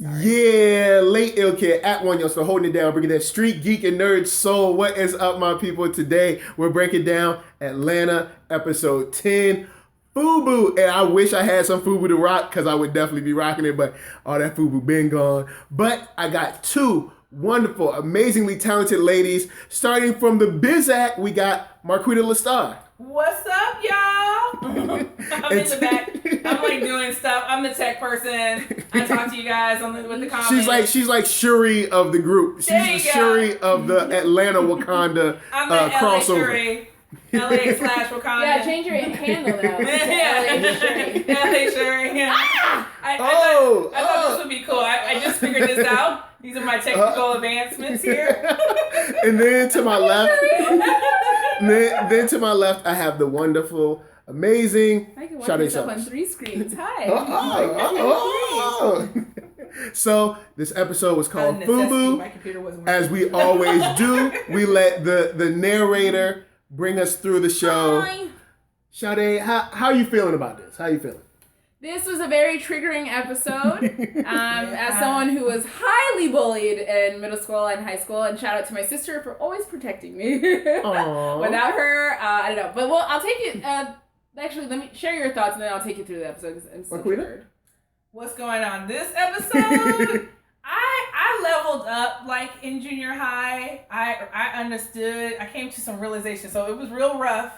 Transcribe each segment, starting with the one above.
I'm sorry. Yeah, late ill kid at OneYoungsta holding it down, bringing that StreetGeek and NERDSoul. What is up, my people? Today we're breaking down Atlanta episode 10. FUBU, and I wish I had some FUBU to rock because I would definitely be rocking it, but all that FUBU been gone. But I got two wonderful, amazingly talented ladies. Starting from the Bizac, we got Marqueeda LaStar. What's up, y'all? I'm in the back. I'm like doing stuff. I'm the tech person. I talk to you guys with the comments. She's like Shuri of the group. She's the Shuri of the Atlanta Wakanda I'm the crossover. Shuri. LA/Wakanda. Yeah, change your handle now. LA Shuri. LA Shuri. Yeah. I thought this would be cool. I just figured this out. These are my technical advancements here. And then to my left, then to my left, I have the wonderful, amazing I can watch Sade myself on Sellers. 3 screens. Hi. So this episode was called My FUBU. computer wasn't As we always do, we let the narrator bring us through the show. Hi. Sade, how you feeling about this? How you feeling? This was a very triggering episode. As someone who was highly bullied in middle school and high school, and shout out to my sister for always protecting me. Without her, I don't know. But well, I'll take it. Actually, let me share your thoughts, and then I'll take you through the episode because I'm so triggered. What's going on this episode? I leveled up like in junior high. I understood. I came to some realization. So it was real rough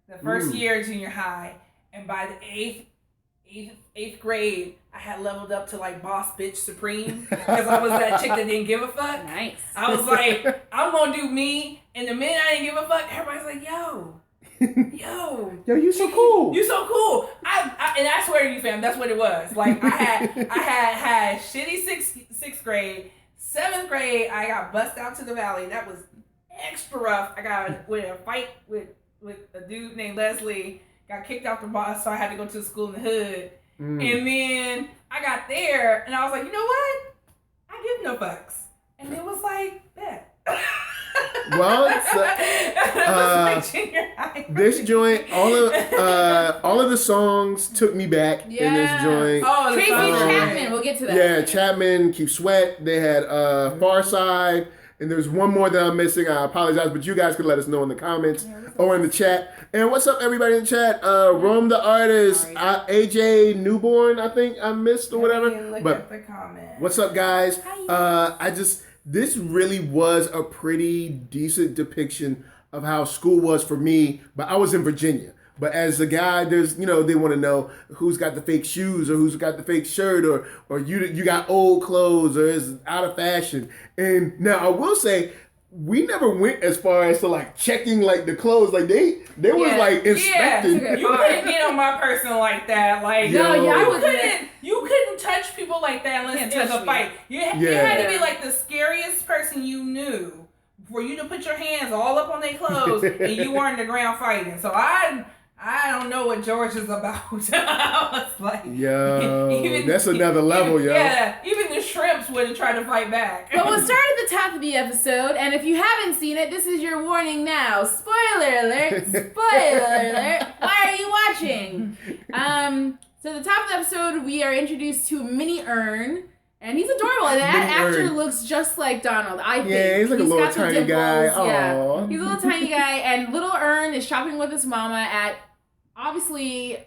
the first year of junior high, and by the eighth grade, I had leveled up to like boss bitch supreme because I was that chick that didn't give a fuck. Nice. I was like, I'm gonna do me, and the minute I didn't give a fuck, everybody's like, yo, you so cool. You so cool. And I swear to you, fam, that's what it was. Like I had shitty sixth grade, 7th grade. I got bussed out to the valley. That was extra rough. I got with a fight with a dude named Leslie. Got kicked off the bus, so I had to go to the school in the hood. And then I got there, and I was like, you know what? I give no fucks. And it was like, bet. Well, this joint, all of the songs took me back in this joint. Oh, Tracy Chapman, we'll get to that. Yeah, Chapman, Keep Sweat. They had Far Side, and there's one more that I'm missing. I apologize, but you guys can let us know in the comments or in the chat. And what's up, everybody in the chat? Rome the Artist, AJ Newborn, I think I missed or whatever. But the comments. what's up, guys? This really was a pretty decent depiction of how school was for me, but I was in Virginia. But as a guy, there's, they want to know who's got the fake shoes or who's got the fake shirt or you got old clothes or is out of fashion. And now I will say, we never went as far as to like checking like the clothes. Like they was like inspecting. Yeah, you couldn't get on my person like that. Like you couldn't touch people like that unless it was a fight. You had to be like the scariest person you knew for you to put your hands all up on their clothes and you were in the ground fighting. So I don't know what George is about. I was like, that's another level, yo. Yeah, even the shrimps wouldn't try to fight back. But we'll start at the top of the episode, and if you haven't seen it, this is your warning now. Spoiler alert! Spoiler alert! Why are you watching? So at the top of the episode, we are introduced to Mini Earn. And he's adorable. And that actor looks just like Donald, I think. Yeah, he's like a little tiny guy. Yeah, he's a little tiny guy. And little Earn is shopping with his mama at, obviously,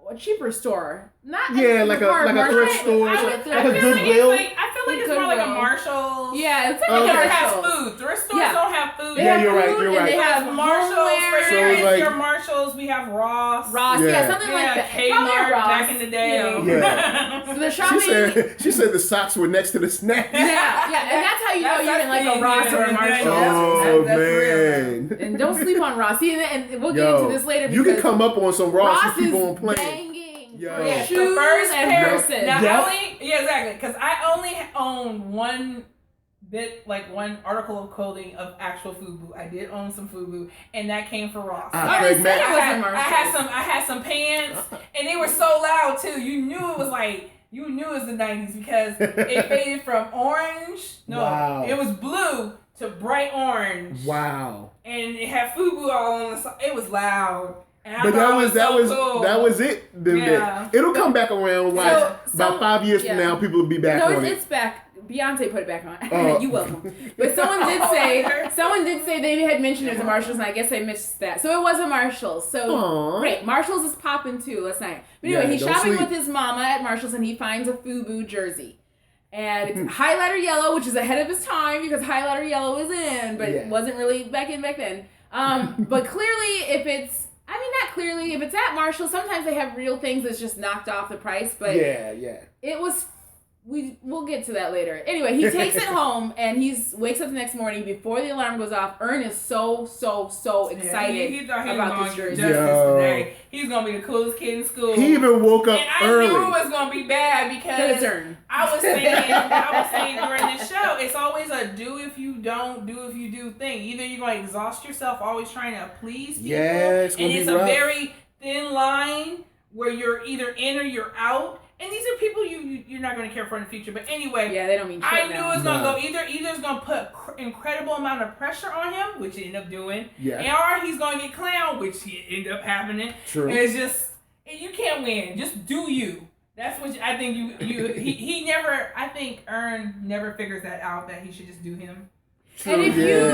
a cheaper store. Not like a thrift store. Like a Goodwill. I feel like it's more like a Marshall's. Yeah, it's like a Marshall. Has food. Thrift stores don't have food. You're right. They have Marshalls. So your Marshalls. We have Ross, something like that. Kmart back in the day. Yeah. So the shopping. She said the socks were next to the snacks. Yeah, and that's how you know you're in like a Ross or a Marshall. Oh man! And don't sleep on Ross. And we'll get into this later. You can come up on some Ross and keep on playing. Banging. Yeah, Shoes the first and Harrison. Now exactly, because I only own one article of clothing of actual FUBU. I did own some FUBU, and that came from Ross. I had some pants, and they were so loud too. You knew it was the 90s because it faded from orange. No, it was blue to bright orange. Wow. And it had FUBU all on the side. It was loud. And I But thought cool. that was it. Then Yeah. it'll come back around. Like about 5 years from now, people will be back on it. No, it's back. Beyonce put it back on. Oh. You welcome. But someone did say they had mentioned it was a Marshalls, and I guess I missed that. So it was a Marshalls. So great. Marshalls is popping too last night. But anyway, he's shopping with his mama at Marshalls, and he finds a FUBU jersey. And it's highlighter yellow, which is ahead of his time because highlighter yellow is in, but it wasn't really back then. But clearly, if it's at Marshall, sometimes they have real things that's just knocked off the price. But it was. We'll get to that later. Anyway, he takes it home and wakes up the next morning before the alarm goes off. Ern is so excited he thought he about was this going to jersey. do justice today. He's going to be the coolest kid in school. He even woke up early. And I knew it was going to be bad because I was saying during this show, it's always a do if you don't, do if you do thing. Either you're going to exhaust yourself always trying to please people. Yeah, it's and it's a very thin line where you're either in or you're out. And these are people you're not going to care for in the future. But anyway, they don't mean shit I knew now. it was going to go either it's going to put incredible amount of pressure on him, which he ended up doing, or he's going to get clowned, which he ended up happening. True. And it's just, you can't win. Just do you. That's what I think he never, I think Ern never figures that out, that he should just do him. True, and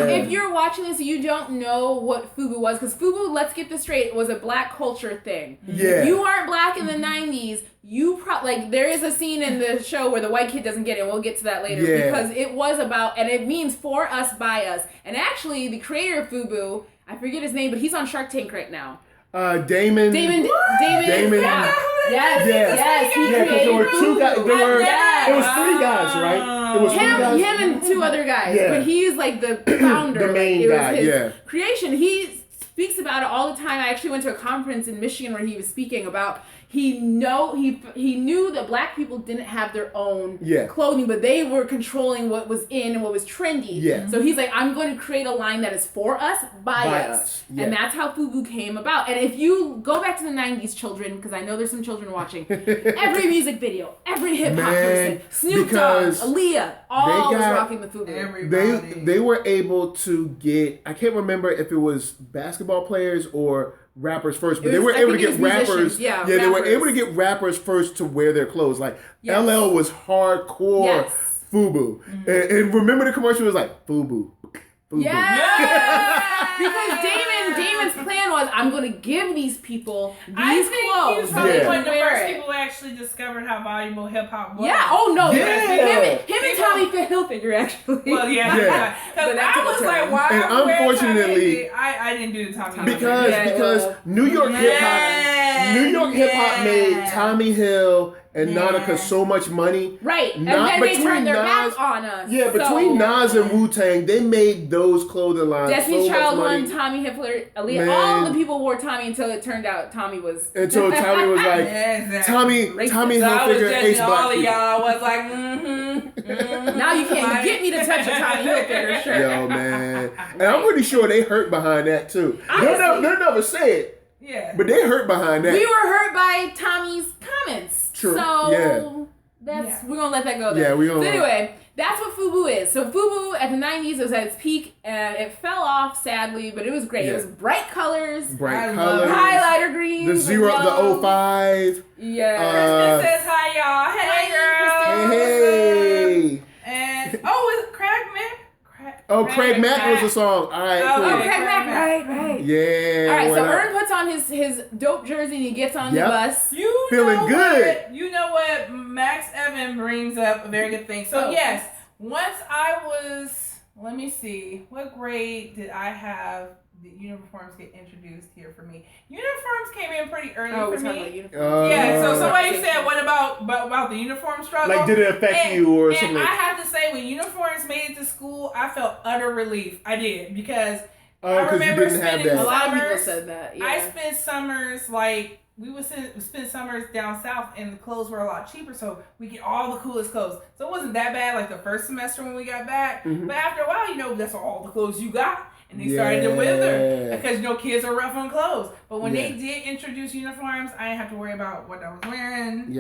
if you're watching this, you don't know what FUBU was, because FUBU, let's get this straight, was a black culture thing. Yeah. If you aren't black in the 90s, you there is a scene in the show where the white kid doesn't get it. We'll get to that later because it was about, and it means for us, by us. And actually, the creator of FUBU, I forget his name, but he's on Shark Tank right now. Damon. Damon. Yeah. Yes. He because there were two guys. It was Yes. 3 guys, right? It was 3 guys. Him and 2 other guys. Yeah. But he's like the founder. The main it was guy, his creation. He speaks about it all the time. I actually went to a conference in Michigan where he was speaking about he knew that black people didn't have their own clothing, but they were controlling what was in and what was trendy. Yeah. So he's like, I'm going to create a line that is for us, by us. Yeah. And that's how FUBU came about. And if you go back to the 90s, children, because I know there's some children watching, every music video, every hip-hop person, Snoop Dogg, Aaliyah, all was rocking the FUBU. They were able to get, I can't remember if it was basketball players or rappers first, but they were able to get rappers. They were able to get rappers first to wear their clothes. Like LL was hardcore FUBU, and remember the commercial was like FUBU. Because Damon's plan was, I'm going to give these people these clothes. He was probably one of the first people who actually discovered how valuable hip hop was. Yeah. Oh no. Him and Tommy Hilfiger actually. Well, because I was like, why? And unfortunately, I didn't do the Tommy because New York hip hop made Tommy Hill and Nautica so much money. Right. And then they turned their back on us. Yeah, between Nas and Wu-Tang, they made those clothing lines Destiny's so Child much money. won, Tommy Hilfiger, Aaliyah. All the people wore Tommy until it turned out Tommy was... Until Tommy was like, Tommy Hilfiger hates black people. Y'all was like, Now you can't get me to touch a Tommy Hilfiger shirt. Yo, man. And I'm pretty sure they hurt behind that, too. They'll never say it. Yeah. But they hurt behind that. We were hurt by Tommy's comments. True. So we're gonna let that go then. Yeah, we're gonna. So anyway, that's what FUBU is. So FUBU at the 90s, it was at its peak, and it fell off sadly, but it was great. Yeah. It was bright colors, highlighter green, the 05. Yeah. Kristen says hi, y'all. Hey, girl. Hey. And is Craig Mack? Craig Mack was the song. All right, cool. Oh, Craig Mack, right. Yeah. All right, so Ern puts on his dope jersey and he gets on the bus. Feeling good. You know what? Max Evan brings up a very good thing. So yes, once I was, let me see, what grade did I have the uniforms get introduced here for me? Uniforms came in pretty early for me. So somebody said, what about the uniform struggle? Like, did it affect you or something? And I have to say, when uniforms made it to school, I felt utter relief. I did, because I remember spending a lot of people said that. Yeah. I spent summers, like, we would spend summers down south, and the clothes were a lot cheaper, so we get all the coolest clothes. So it wasn't that bad, like the first semester when we got back. But after a while, that's all the clothes you got. And they started to wither because kids are rough on clothes. But when they did introduce uniforms, I didn't have to worry about what I was wearing.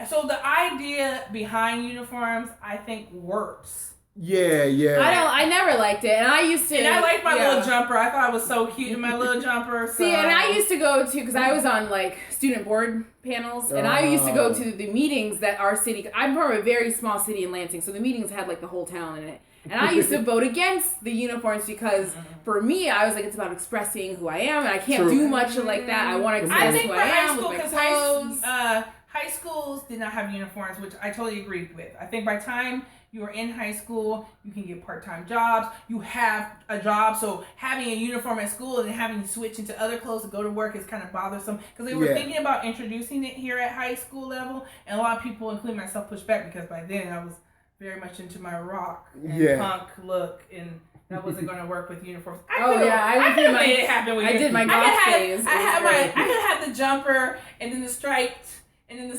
So the idea behind uniforms, I think, works. Yeah. I never liked it, and I used to. And I liked my little jumper. I thought it was so cute in my little jumper. So. See, and I used to go to, because I was on like student board panels, and I used to go to the meetings that our city. I'm from a very small city in Lansing, so the meetings had like the whole town in it. And I used to vote against the uniforms because for me, I was like, it's about expressing who I am, and I can't do much like that. I want to express who I am with my clothes. High schools did not have uniforms, which I totally agree with. I think by the time you are in high school, you can get part-time jobs. You have a job, so having a uniform at school and then having to switch into other clothes to go to work is kind of bothersome. Because they were thinking about introducing it here at high school level, and a lot of people, including myself, pushed back because by then I was very much into my rock and punk look, and that wasn't going to work with uniforms. I could have made it happen with did my goth phase. I could have the jumper and then the striped. And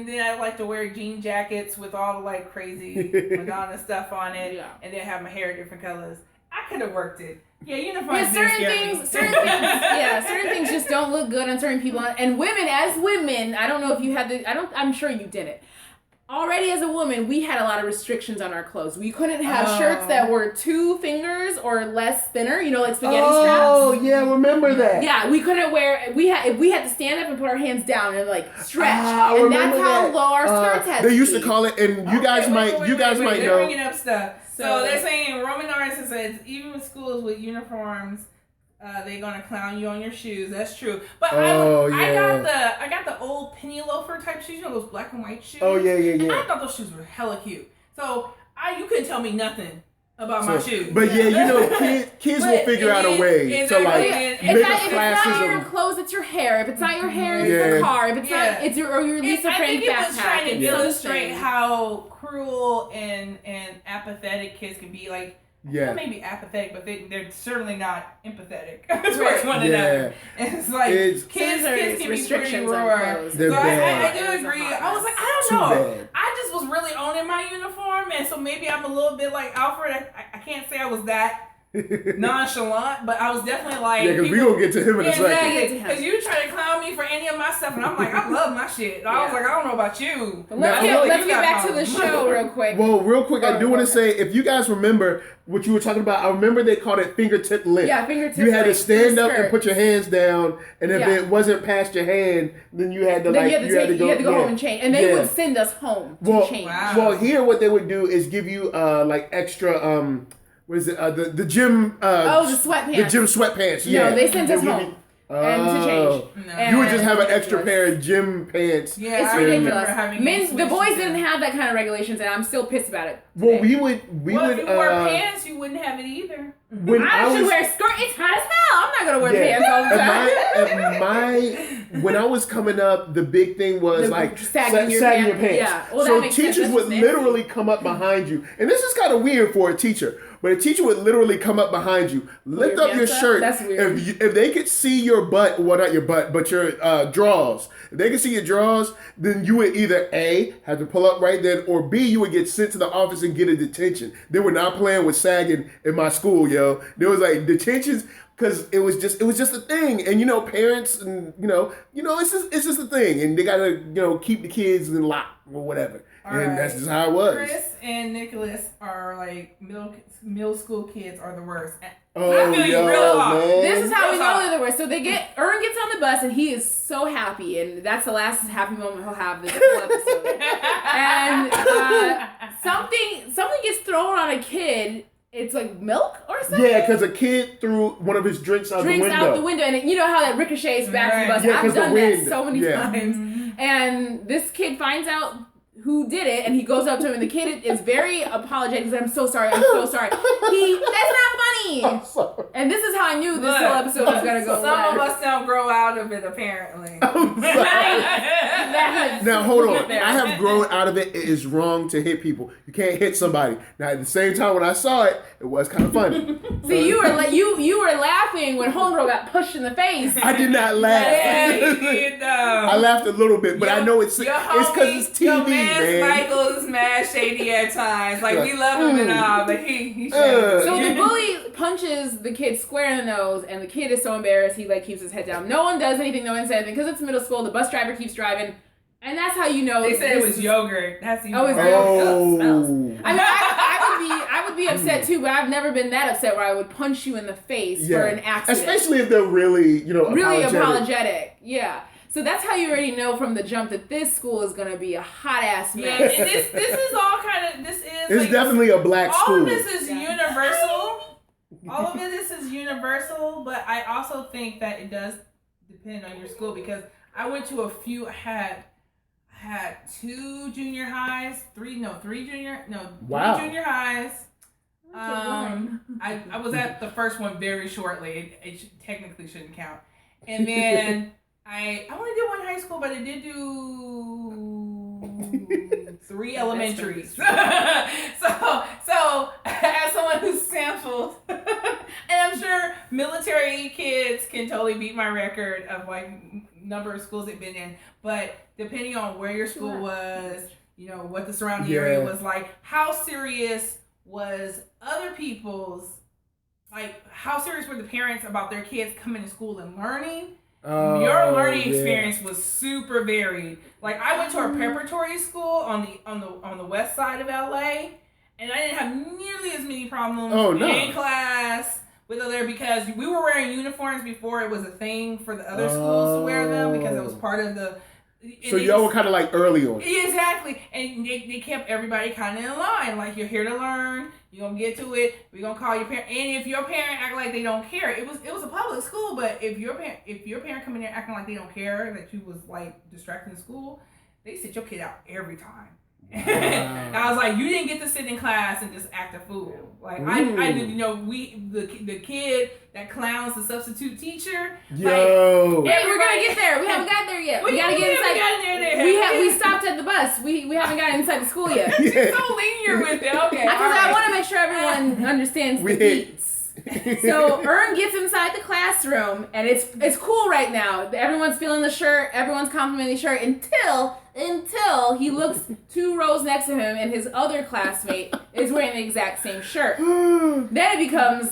then I like to wear jean jackets with all the like crazy Madonna stuff on it, and then have my hair different colors. I could have worked it. Yeah, uniforms. Yeah, certain things just don't look good on certain people. And women, as women, I don't know if you had I'm sure you didn't. Already as a woman, we had a lot of restrictions on our clothes. We couldn't have shirts that were 2 fingers or less thinner, like spaghetti straps. Oh, yeah, remember that. Yeah, we couldn't wear, we had to stand up and put our hands down and like stretch. And that's how low our skirts had to be. They used to call it, and you guys might know. They're bringing up stuff. So they're saying Roman artists says even with schools with uniforms, they're gonna clown you on your shoes. That's true. But I got the old penny loafer type shoes, those black and white shoes. Oh yeah. And I thought those shoes were hella cute. So you couldn't tell me nothing about my shoes. But kids will figure out a way to like make a If it's not your clothes, it's your hair. If it's not your hair, it's the car. If it's not, it's your Lisa Frank backpack. I think it was trying to illustrate how cruel and apathetic kids can be. Like. Yeah. Well, maybe apathetic, but they're certainly not empathetic towards one another. And it's like kids can be pretty raw. So I do agree. I was like, I don't know. I just was really owning my uniform, and so maybe I'm a little bit like Alfred. I can't say I was that nonchalant, but I was definitely like, because we gonna get to him in a second. Because you try to clown me for any of my stuff, and I'm like, I love my shit. And I was like, I don't know about you. Let's get back to the show real quick. Well, real quick, I do want to say, if you guys remember what you were talking about, I remember they called it fingertip length. Yeah, fingertip. You had to stand up and put your hands down, and if it wasn't past your hand, then you had to you had to go home and change, and they would send us home to change. Wow. Well, here what they would do is give you like extra what is it? The gym. The sweatpants. The gym sweatpants. Yeah. No, they sent us home. And to change. No. You would just have an extra pair of gym pants. Yeah, it's ridiculous. The boys didn't have that kind of regulations, and I'm still pissed about it. Well, we would. If you wore pants, you wouldn't have it either. I should wear a skirt. It's hot as hell. I'm not gonna wear pants all the time. When I was coming up, the big thing was like sagging your pants. Yeah. Well, so teachers would literally come up behind you, and this is kind of weird for a teacher. But a teacher would literally come up behind you, lift up your shirt. That's weird. If they could see your butt, well, not your butt, but your drawers. If they could see your drawers, then you would either A, have to pull up right then, or B, you would get sent to the office and get a detention. They were not playing with sagging in my school, yo. There was like detentions because it was just a thing, and parents and it's just a thing, and they gotta keep the kids in lock or whatever. And that's just how it was. Chris and Nicholas are like middle school kids are the worst. Oh, man. This is how we know they're the worst. So Ern gets on the bus and he is so happy, and that's the last happy moment he'll have this whole episode. And something gets thrown on a kid. It's like milk or something? Yeah, because a kid threw one of his drinks out the window. And you know how that ricochets back to the bus. Yeah, I've done that so many times. And this kid finds out who did it, and he goes up to him, and the kid is very apologetic. He's like, I'm so sorry. That's not funny. I'm sorry. And this is how I knew this whole episode was going to go Some of us don't grow out of it, apparently. Now, hold on. I have grown out of it. It is wrong to hit people. You can't hit somebody. Now, at the same time, when I saw it, it was kind of funny. See, you were laughing when Homegirl got pushed in the face. I did not laugh. Yeah, you did, though. I laughed a little bit, but I know it's because it's TV, man. Michael is mad shady at times. Like, we love him and all, but he shady. So the bully punches the kid square in the nose, and the kid is so embarrassed, he keeps his head down. No one does anything, no one says anything, because it's middle school, the bus driver keeps driving, and that's how you know. They said it was yogurt. That's yogurt. Smells. I mean, I would would be upset too, but I've never been that upset where I would punch you in the face for an accident. Especially if they're really, really apologetic. Yeah. So that's how you already know from the jump that this school is going to be a hot ass mess. Yeah, and this is all kind of, it's definitely a black school. All of this is universal. All of this is universal, but I also think that it does depend on your school, because I went to I had 2 junior highs, 3 junior highs. I was at the first one very shortly. It technically shouldn't count. And then I only did 1 high school, but I did do 3 elementaries. So as someone who's sampled, and I'm sure military kids can totally beat my record of like number of schools they've been in, but depending on where your school was, what the surrounding area was like, how serious was other people's, like how serious were the parents about their kids coming to school and learning? Your learning experience was super varied. Like I went to a preparatory school on the west side of LA, and I didn't have nearly as many problems in class with other, because we were wearing uniforms before it was a thing for the other schools to wear them, because it was part of the. So y'all were kind of like early on. Exactly, and they kept everybody kind of in line. Like, you're here to learn. You're gonna get to it. We're gonna call your parent. And if your parent act like they don't care, it was a public school. But if your parent come in there acting like they don't care that you was like distracting school, they sit your kid out every time. And I was like, you didn't get to sit in class and just act a fool. Like I the kid that clowns the substitute teacher. Yo, we're gonna get there. We haven't got there yet. We gotta get inside. We stopped at the bus. We haven't got inside the school yet. She's so linear with it. Okay, because I want to make sure everyone understands the beats. So Ern gets inside the classroom, and it's cool right now. Everyone's feeling the shirt. Everyone's complimenting the shirt until he looks 2 rows next to him, and his other classmate is wearing the exact same shirt. Then it becomes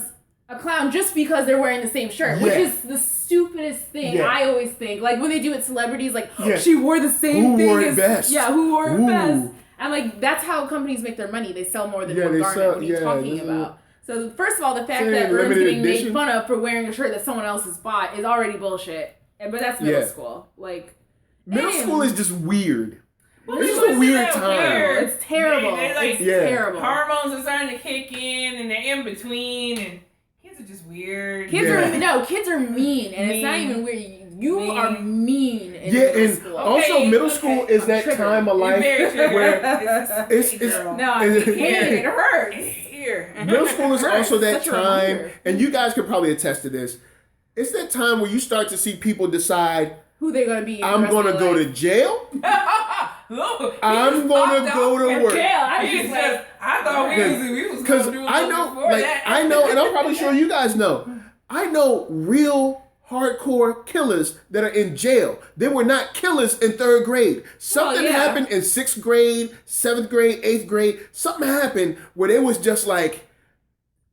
a clown just because they're wearing the same shirt, which is the stupidest thing. I always think, like when they do it, celebrities like, she wore the same thing. Who wore it best? Yeah, who wore it best? I'm like, that's how companies make their money. They sell more than one garment. What are you talking about? So first of all, the fact that Ern's getting made fun of for wearing a shirt that someone else has bought is already bullshit. But that's middle school. Like, middle school is just weird. Well, it's just a weird time. It's terrible. It's terrible. Hormones are starting to kick in, and they're in between, and kids are just weird. Kids are mean, and it's not even weird. You are mean in middle school. Also, middle school is that time of life where it hurts. Middle school is also that time, and you guys could probably attest to this. It's that time where you start to see people decide who they're gonna be. I'm gonna go to jail. I'm gonna go to work. I thought we was because I know, and I'm probably sure you guys know. I know real hardcore killers that are in jail. They were not killers in 3rd grade. Something happened in 6th grade, 7th grade, 8th grade. Something happened where they was just like,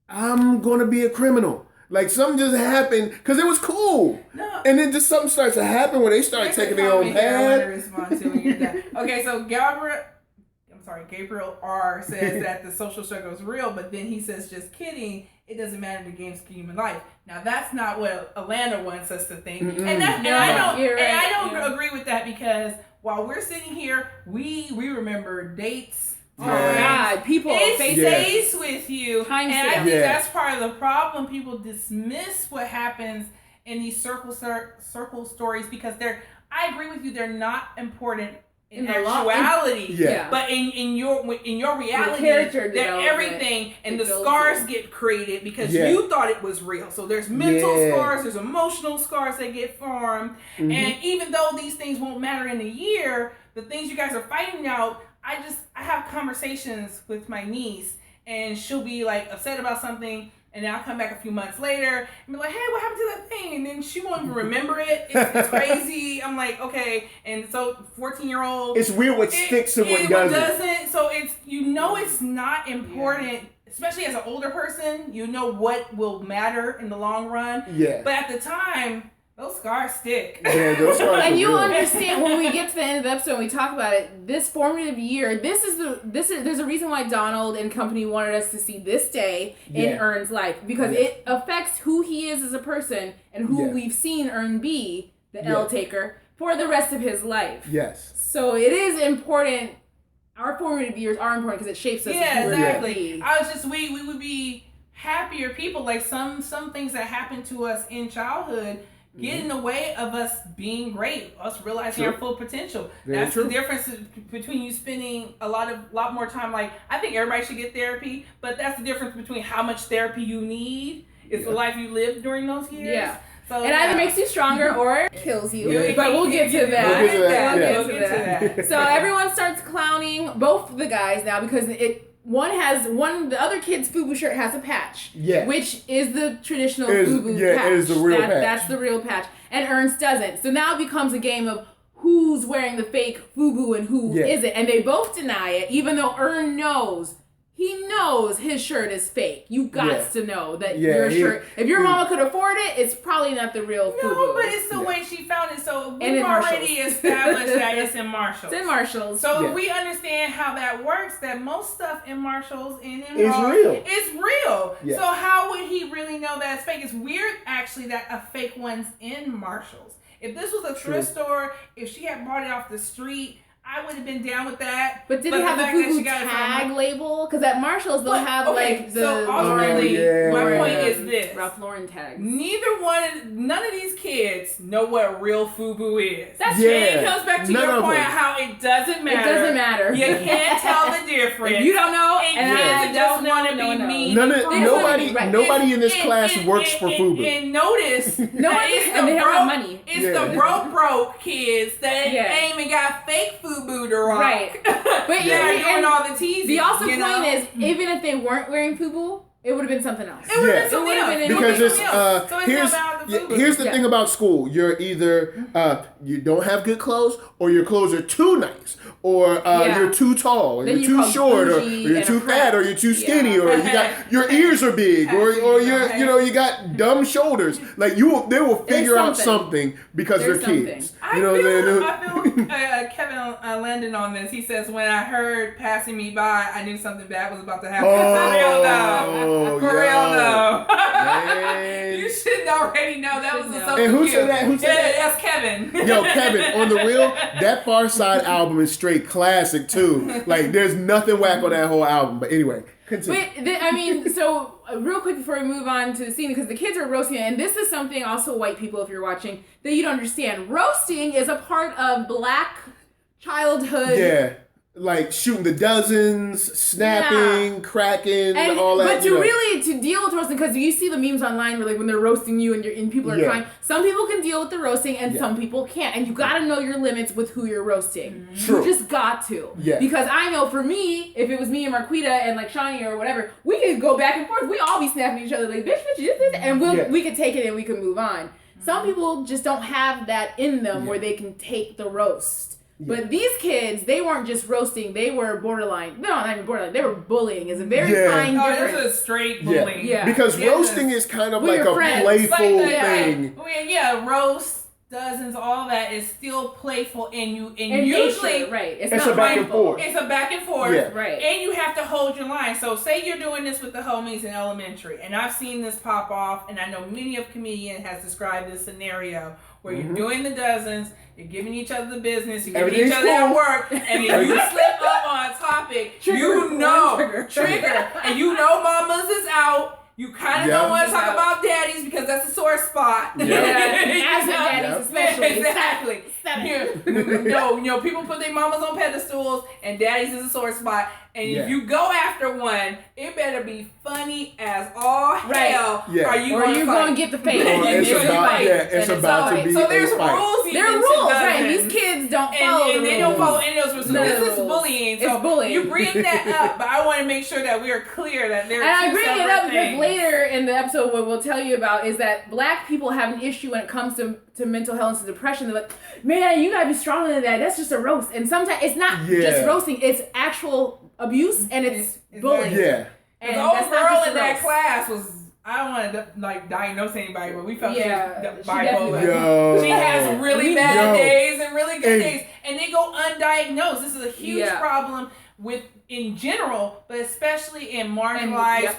I'm gonna be a criminal. Like something just happened because it was cool. No. And then just something starts to happen when they start taking their own path. I want to respond to when you're done. Okay, so Gabriel R says that the social struggle is real, but then he says, just kidding, it doesn't matter the game scheme in life. Now that's not what Atlanta wants us to think. And I don't agree with that, because while we're sitting here, we remember dates. Oh God, people it stays with you. And I think that's part of the problem. People dismiss what happens in these circle stories because I agree with you, they're not important in actuality, but in your reality, that everything and the scars get created because you thought it was real. So there's mental scars, there's emotional scars that get formed, and even though these things won't matter in a year, the things you guys are fighting out, I have conversations with my niece, and she'll be like upset about something. And then I'll come back a few months later and be like, hey, what happened to that thing? And then she won't even remember it. It's crazy. I'm like, okay. And so 14-year-old. It's weird what sticks and what doesn't. So it's not important, especially as an older person, what will matter in the long run. Yeah. But at the time, Those scars stick. Yeah, those scars And are you real. understand when we get to the end of the episode and we talk about it, this formative year, there's a reason why Donald and company wanted us to see this day in Ern's life, because it affects who he is as a person and who we've seen Ern be, the L taker, for the rest of his life. Yes. So it is important. Our formative years are important because it shapes us. Yeah, exactly. I was just we would be happier people. Like some things that happen to us in childhood get in the way of us being great, us realizing our full potential. That's the difference between you spending a lot more time. Like, I think everybody should get therapy, but that's the difference between how much therapy you need is the life you lived during those years. Yeah. So, it either makes you stronger or kills you. Yeah. But we'll get to that. We'll get to that. So everyone starts clowning both the guys now because the other kid's FUBU shirt has a patch. Yeah. Which is the traditional FUBU patch. It is the real patch. That's the real patch. And Ernst doesn't. So now it becomes a game of who's wearing the fake FUBU and who isn't. And they both deny it, even though Ern knows. He knows his shirt is fake. You got to know that your shirt, if your mama could afford it, it's probably not the real FUBU. No, but it's the way she found it. So we've already established that it's in Marshalls. It's in Marshalls. So we understand how that works, that most stuff in Marshalls and in It's real. It's real. Yeah. So how would he really know that it's fake? It's weird, actually, that a fake one's in Marshalls. If this was a thrift store, if she had bought it off the street, I would have been down with that. But did it have the FUBU tag label? Because at Marshalls, they'll have like the... So ultimately, my point is this. Ralph Lauren tags. None of these kids know what real FUBU is. That's true. It comes back to your point how it doesn't matter. It doesn't matter. You can't tell the difference. If you don't know, and I just want to be mean. Nobody in this class works for FUBU. And notice, and they don't have money. It's the broke kids that ain't even got fake FUBU to rock. Right. But doing all the teasing. The also point is, even if they weren't wearing FUBU, it would have been something else. It would have been something else. Because here's the thing about school. You're either you don't have good clothes, or your clothes are too nice, or you're too tall, or you're too short, or you're too fat, or you're too skinny, or you got your ears are big, or you're you got dumb shoulders. Like they will figure out something because they're kids. I feel Kevin landed on this. He says, when I heard passing me by, I knew something bad was about to happen. For real though. You should already know that was something. And who said that? Who said that? That's Kevin. Yo, Kevin, on the real, that Far Side album is straight classic too. Like, there's nothing whack on that whole album. But anyway, continue. So real quick before we move on to the scene, because the kids are roasting it, and this is something also white people, if you're watching, that you don't understand. Roasting is a part of Black childhood. Yeah. Like shooting the dozens, snapping, cracking, and all that. But to deal with roasting, because you see the memes online where like when they're roasting you and people are crying. Some people can deal with the roasting and some people can't. And you got to know your limits with who you're roasting. True. You just got to. Yeah. Because I know for me, if it was me and Marqueeda and like Shawnee or whatever, we could go back and forth. We all be snapping each other like, bitch, this, and we could take it and we can move on. Some people just don't have that in them where they can take the roast. But these kids, they weren't just roasting, they were borderline. No, not even borderline. They were bullying. It's a very fine difference. This is straight bullying. Yeah. Because roasting is kind of like a playful thing. Roast, dozens, all that is still playful, and usually nature, right. It's a back and forth. It's a back and forth. Yeah. Right. And you have to hold your line. So say you're doing this with the homies in elementary, and I've seen this pop off, and I know many of comedians has described this scenario where you're doing the dozens, you're giving each other the business, you're giving each other their work, and if you slip up on a topic, trigger, and you know mamas is out. You kind of don't want to talk about daddies because that's a sore spot. Yeah. As a daddies, especially. Exactly. People put their mamas on pedestals, and daddies is a sore spot. And if you go after one, it better be funny as all hell. Yeah. Or you going to get the face. It's about to be so there's rules. There are rules, right? And these kids don't follow the rules. They don't follow any of those rules. So this is bullying. So it's bullying. You bring that up, but I want to make sure that we are clear that there are two separate things. And I bring it up because later in the episode, what we'll tell you about is that Black people have an issue when it comes to mental health and to depression. They're like, man, you gotta be stronger than that. That's just a roast. And sometimes it's not just roasting. It's actual abuse and it's bullying. Yeah. And the old girl in that class was I don't want to like diagnose anybody, but we felt Yeah, she was she bipolar. Yo. She has really bad days and really good Hey. days, and they go undiagnosed. This is a huge problem in general, but especially in marginalized,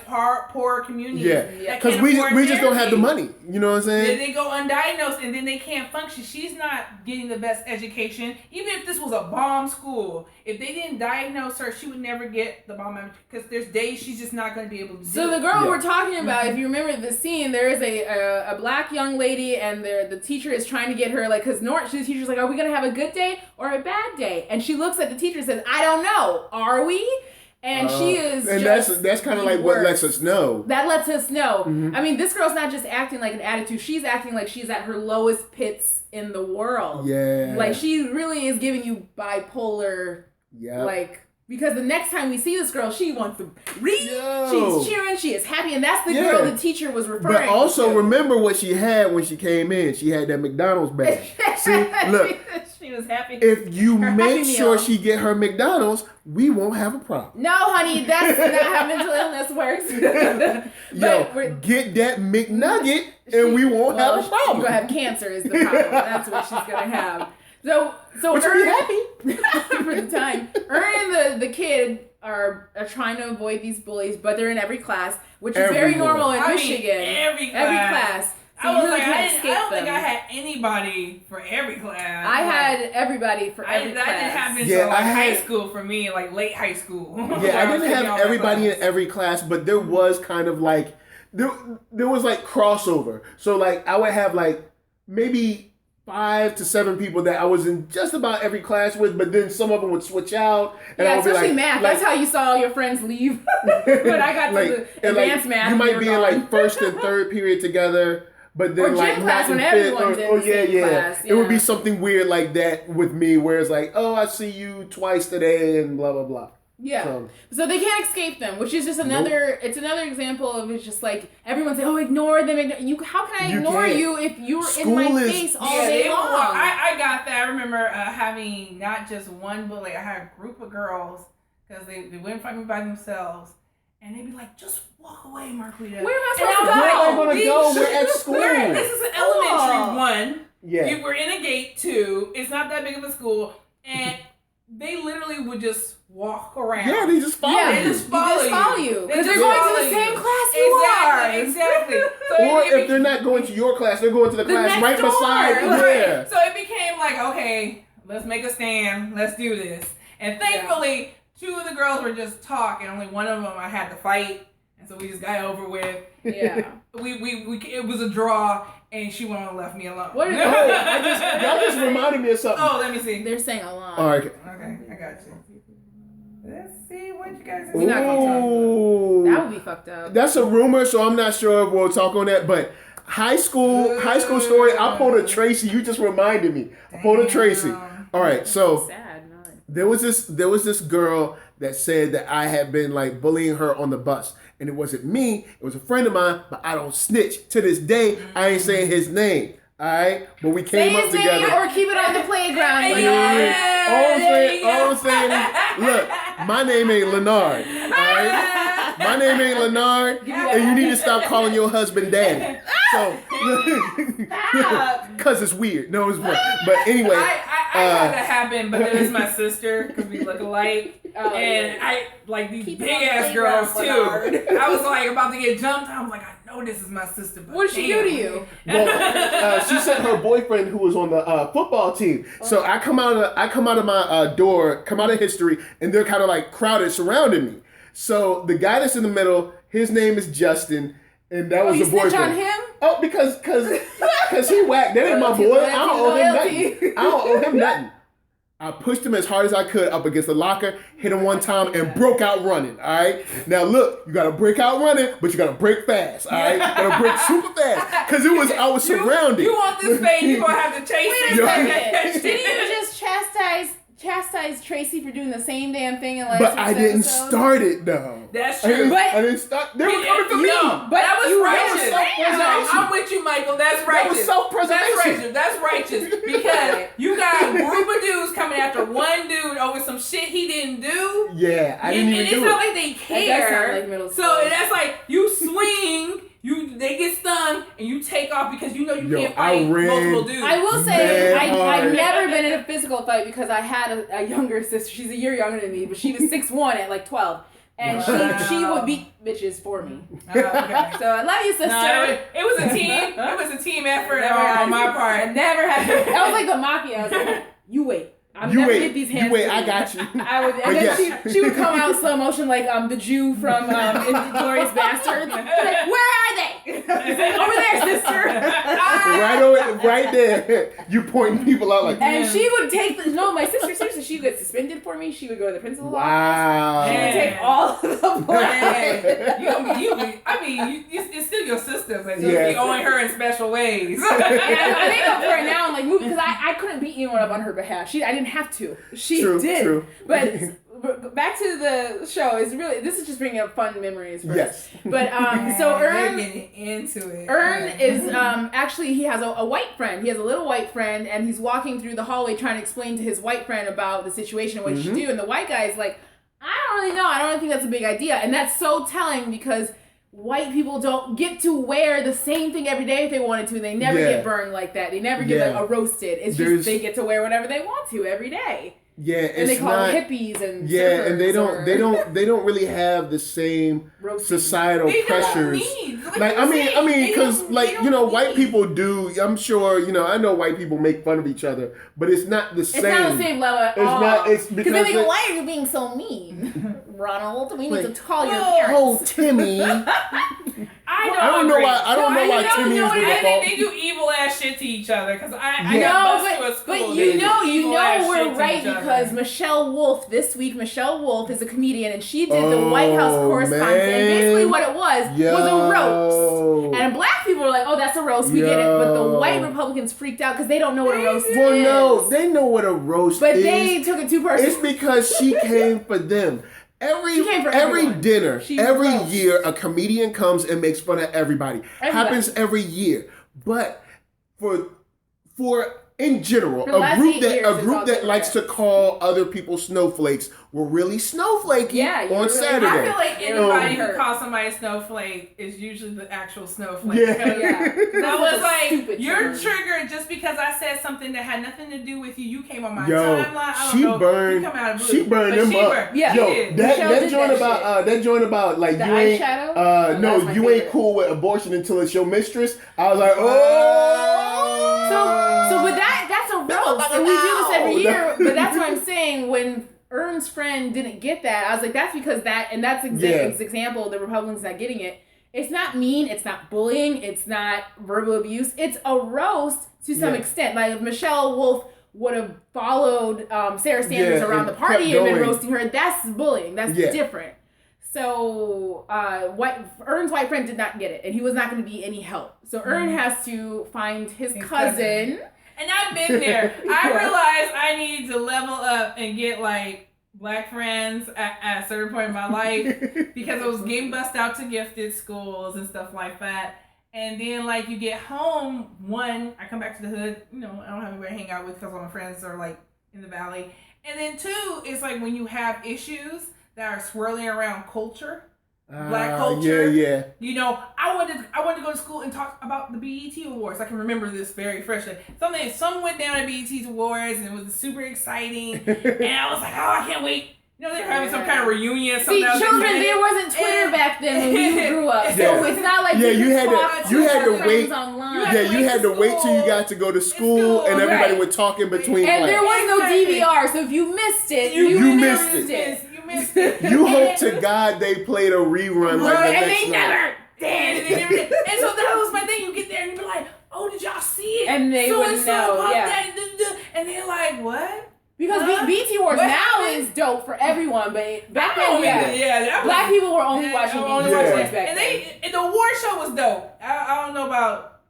poor communities. Yeah, because we just don't have the money. You know what I'm saying? They go undiagnosed and then they can't function. She's not getting the best education. Even if this was a bomb school, if they didn't diagnose her, she would never get the bomb because there's days she's just not going to be able to do So the girl we're talking about, if you remember the scene, there is a black young lady and the teacher is trying to get her, like, because the teacher's like, are we going to have a good day or a bad day? And she looks at the teacher and says, I don't know. Are we? And she is, and just that's kind of like what lets us know. That lets us know. I mean, this girl's not just acting like an attitude; she's acting like she's at her lowest pits in the world. Yeah, like she really is giving you bipolar. Yeah, like because the next time we see this girl, she wants to read. Yo. She's cheering. She is happy, and that's the girl the teacher was referring. But also to. remember what she had when she came in. She had that McDonald's badge. See, look. She was happy. If you make sure meal. she get her McDonald's, we won't have a problem. No, honey, that's not how mental illness works. Yo, get that McNugget, and we won't have a problem. She's gonna have cancer is the problem. That's what she's gonna have. So Which Ern, be happy for the time. Ern and the kid are trying to avoid these bullies, but they're in every class, which is very normal in Michigan. Every class. So I was really like, I don't think them. I had anybody for every class. I had everybody for every class. That didn't happen until high school for me, like late high school. Yeah, I didn't have everybody in every class, but there was kind of like there was like crossover. So like I would have like maybe 5 to 7 people that I was in just about every class with, but then some of them would switch out. And I would especially be like, math. That's how you saw all your friends leave. When I got to the advanced math, you might be in like first and third period together. But then, or like, gym class when everyone's in the same class. It would be something weird like that with me, where it's like, oh, I see you twice today, and blah blah blah. Yeah. So they can't escape them, which is just another. It's another example of it's just like everyone's like, oh, ignore them. How can I ignore you if you're in my face all day long? I got that. I remember having not just one bully. I had a group of girls because they wouldn't fight me by themselves. And they'd be like, just walk away, Marqueeda. Where am I supposed to go? Where am I going to go? We're at school. This is an elementary one. Yeah. We're in a gate, too. It's not that big of a school. And they literally would just walk around. Yeah, they just follow you. They just follow you. Because they're going to the same class you are. Exactly. So or if they're not going to your class, they're going to the class right beside you. Right. So it became like, okay, let's make a stand. Let's do this. And thankfully, 2 of the girls were just talking. Only one of them I had to fight. And so we just got over with. Yeah. we it was a draw, and she went on and left me alone. What? Y'all just reminded me of something. Oh, let me see. They're saying along. All right. Okay, I got you. Let's see what you guys are We're not gonna talk about that. Would be fucked up. That's a rumor, so I'm not sure if we'll talk on that. But high school story. I pulled a Tracy. You just reminded me. I pulled a Tracy. All right, so there was this girl that said that I had been like bullying her on the bus. And it wasn't me, it was a friend of mine, but I don't snitch. To this day, I ain't saying his name. Alright? But we came up together. Or keep it on the playground. All I'm saying is, look, my name ain't Leonard. Alright? My name ain't Leonard, and you need to stop calling your husband daddy. So, because it's weird. No, it's weird. But anyway. I had that happen, but then it's my sister, because we look alike. I like these big ass girls too. I was like about to get jumped. I was like, I know this is my sister. But what did she do to you? Well, she sent her boyfriend who was on the football team. So I come out of my door, come out of history, and they're kind of like crowded, surrounding me. So the guy that's in the middle, his name is Justin, and that was the boyfriend. Snitch on him? Oh, because he whacked. That ain't my boy. I don't owe him nothing. I don't owe him nothing. I pushed him as hard as I could up against the locker, hit him one time, and broke out running, all right? Now, look, you got to break out running, but you got to break fast, all right? You got to break super fast, because I was surrounded. You want this fade, you're going to have to chase it. Wait a second. Didn't you just chastise Tracy for doing the same damn thing in last But I didn't episode? start it, though. That's true. I didn't start. They were coming for me. But that was righteous. Self-preservation. I'm with you, Michael. That's righteous. That was self-preservation. That's righteous. Because you got a group of dudes coming after one dude over some shit he didn't do. Yeah, I didn't even do it. And it's not like they care. That does sound like middle school. So that's like, you swing, they get stung and you take off because you know you can't I fight ran multiple dudes. I will say, I've hard. never been in a physical fight because I had a younger sister. She's a year younger than me, but she was 6'1" at like 12. And she would beat bitches for me. Okay. So I love you, sister. No, it was a team. It was a team effort on my part. I never had. That was like the mafia. I was like, you wait. I'm never get these hands. You wait, I got you. I would, and then she would come out slow motion like the Jew from Inglourious Basterds. Like, where are they? Over there, sister. Right there. You pointing people out like. And she would take my sister seriously. She would get suspended for me. She would go to the principal's wow. office. She would take all of the blame. It's still your sister, but you'll be owing her in special ways. I make up for it now and like moving because I couldn't beat anyone up on her behalf. I didn't have to. She did. True. But back to the show. This is just bringing up fun memories for us. But so Ern getting into it. Ern is actually he has a white friend. He has a little white friend, and he's walking through the hallway trying to explain to his white friend about the situation and what he should do. And the white guy is like, I don't really know. I don't think that's a big idea. And that's so telling because white people don't get to wear the same thing every day if they wanted to. They never get burned like that. They never get like, roasted. It's just they get to wear whatever they want to every day. Yeah, and they call them hippies and and they don't really have the same societal pressures. I mean, because white people do. I'm sure I know white people make fun of each other, but it's not the same. It's not the same level at all. It's because they go, why are you being so mean, Ronald? We need to call your parents. Oh, Timmy. I don't know why Timmy is the default. They do evil ass shit to each other because I got bused to a school. But you know we're right because Michelle Wolf this week. Michelle Wolf is a comedian and she did the White House correspondence. And basically what it was a roast. And black people were like, oh, that's a roast. We get it. But the white Republicans freaked out because they don't know what a roast is. Well, no, they know what a roast is. But they took it too personal. It's because she came for them. Every dinner, every year, a comedian comes and makes fun of everybody. Happens every year. But for in general, a group that likes to call other people snowflakes were really snowflakey on Saturday. I feel like anybody who calls somebody a snowflake is usually the actual snowflake. That was like, you're triggered just because I said something that had nothing to do with you. You came on my timeline. I don't know. She burned them up. That joint about like the you ain't eyeshadow? you ain't cool with abortion until it's your mistress. I was like, oh. So with that's a roast, and we do this every year. But that's what I'm saying. When Ern's friend didn't get that, I was like, that's because that's example of the Republicans not getting it. It's not mean, it's not bullying, it's not verbal abuse. It's a roast to some extent. Like if Michelle Wolf would have followed Sarah Sanders around the party and been roasting her, that's bullying. That's different. So Ern's white friend did not get it, and he was not going to be any help. So Ern has to find his cousin. And I've been there. I realized I needed to level up and get like black friends at a certain point in my life because I was getting bussed out to gifted schools and stuff like that. And then like you get home, I come back to the hood, I don't have anywhere to hang out with because all my friends are like in the valley. And then two, it's like when you have issues that are swirling around culture. Black culture. I wanted to go to school and talk about the BET Awards. I can remember this very freshly. Some went down at BET Awards and it was super exciting. And I was like, oh, I can't wait. They were having some kind of reunion. See, children, there wasn't Twitter back then when we grew up. So it's not like you had to wait. You had to wait till you got to go to school and everybody would talk in between. And there was no DVR, so if you missed it, you missed it. You hope to God they played a rerun like the and next they never did. And so that was my thing. You get there and you be like, oh, did y'all see it? And they wouldn't know. And they're like, what? Because BET Awards now is dope for everyone, but back then, black people were only watching BET Awards back then. And the award show was dope. I don't know about,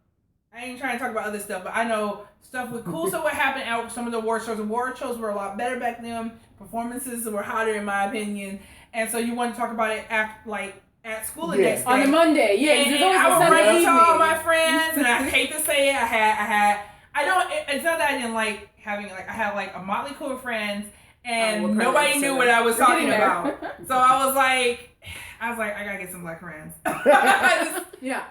I ain't trying to talk about other stuff, but I know stuff with cool stuff what happened at some of the award shows. Award shows were a lot better back then. Performances were hotter in my opinion. And so you want to talk about it at school the next day. On the Monday, And I would write to all my friends, and I hate to say it, it's not that I didn't like having, I had a motley crew of friends, and nobody knew what I was talking about. So I was like, I gotta get some black friends. Yeah.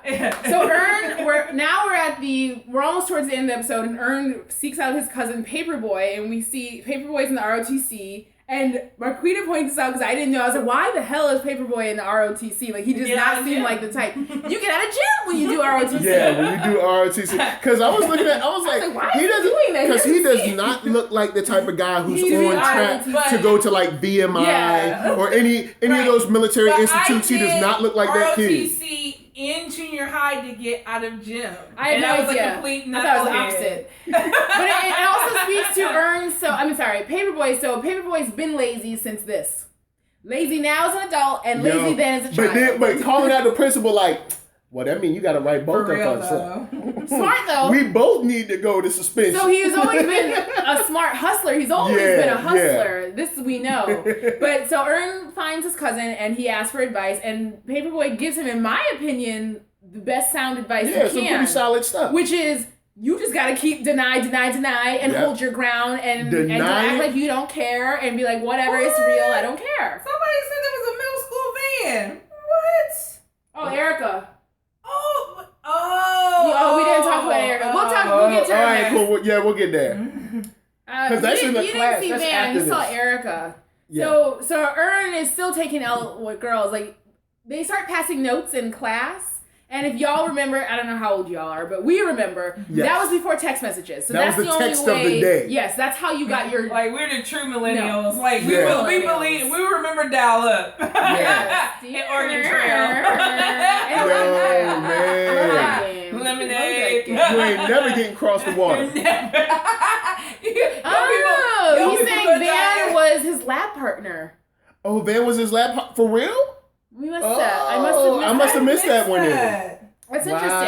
So Ern, we're almost towards the end of the episode, and Ern seeks out his cousin Paperboy, and we see Paperboy's in the ROTC. And Marqueeda points this out because I didn't know. I was like, why the hell is Paperboy in the ROTC? Like, he does not seem like the type. You get out of jail when you do ROTC. Yeah, when you do ROTC. Because I was looking at, I was like why is he doing that? Because he does not look like the type of guy who's on track to go to like BMI or any of those military institutes. He does not look like that kid. ROTC in junior high to get out of gym. I had no idea. A complete I thought it was the opposite. But it also speaks to Ern. Paperboy. So Paperboy's been lazy since this. Lazy now as an adult and lazy then as a child. But calling out the principal like, well, that means you got to write both of us up. Smart though. We both need to go to suspension. So he's always been a smart hustler. He's always been a hustler. Yeah. This we know. But so Ern finds his cousin and he asks for advice, and Paperboy gives him, in my opinion, the best sound advice he can. Some pretty solid stuff. Which is, you just gotta keep deny, and hold your ground and don't act like you don't care and be like, whatever, it's real, I don't care. Somebody said there was a middle school van. What? Oh, Erica. Oh, we didn't talk about Erica. We'll get to her. All right, cool. Yeah, we'll get there. Because that's in the class. You didn't see Van, you saw Erica. Yeah. So Ern is still taking L with girls. Like, they start passing notes in class. And if y'all remember, I don't know how old y'all are, but we remember, that was before text messages. So that's was the only text way, of the day. Yes, that's how you got your... Like, we're the true millennials. No. Like, we remember dial up. Yes. And Oregon Trail. Lemonade. You ain't never getting across the water. He's saying Van was his lab partner. Oh, Van was his lab partner? For real? We must I must have missed that one. That's interesting.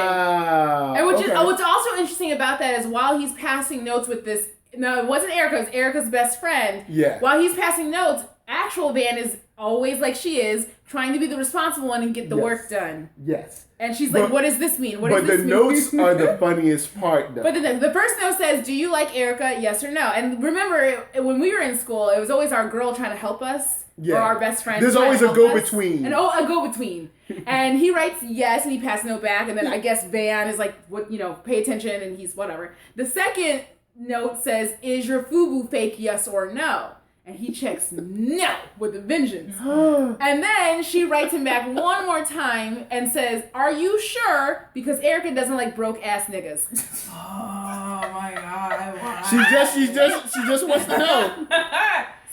And what's also interesting about that is while he's passing notes with this, no, it wasn't Erica, it was Erica's best friend. Yeah. While he's passing notes, actual Van is always like she is, trying to be the responsible one and get the work done. Yes. And she's like, what does this mean? What does this mean? But the notes are the funniest part, though. But the first note says, do you like Erica? Yes or no? And remember, when we were in school, it was always our girl trying to help us. Yeah. Or our best friend. There's always a go-between. A go-between. And he writes yes, and he passes note back, and then I guess Van is like, what, pay attention, and he's whatever. The second note says, is your FUBU fake, yes or no? And he checks no with a vengeance. And then she writes him back one more time and says, are you sure? Because Erica doesn't like broke-ass niggas. Oh, my God. She just wants to know.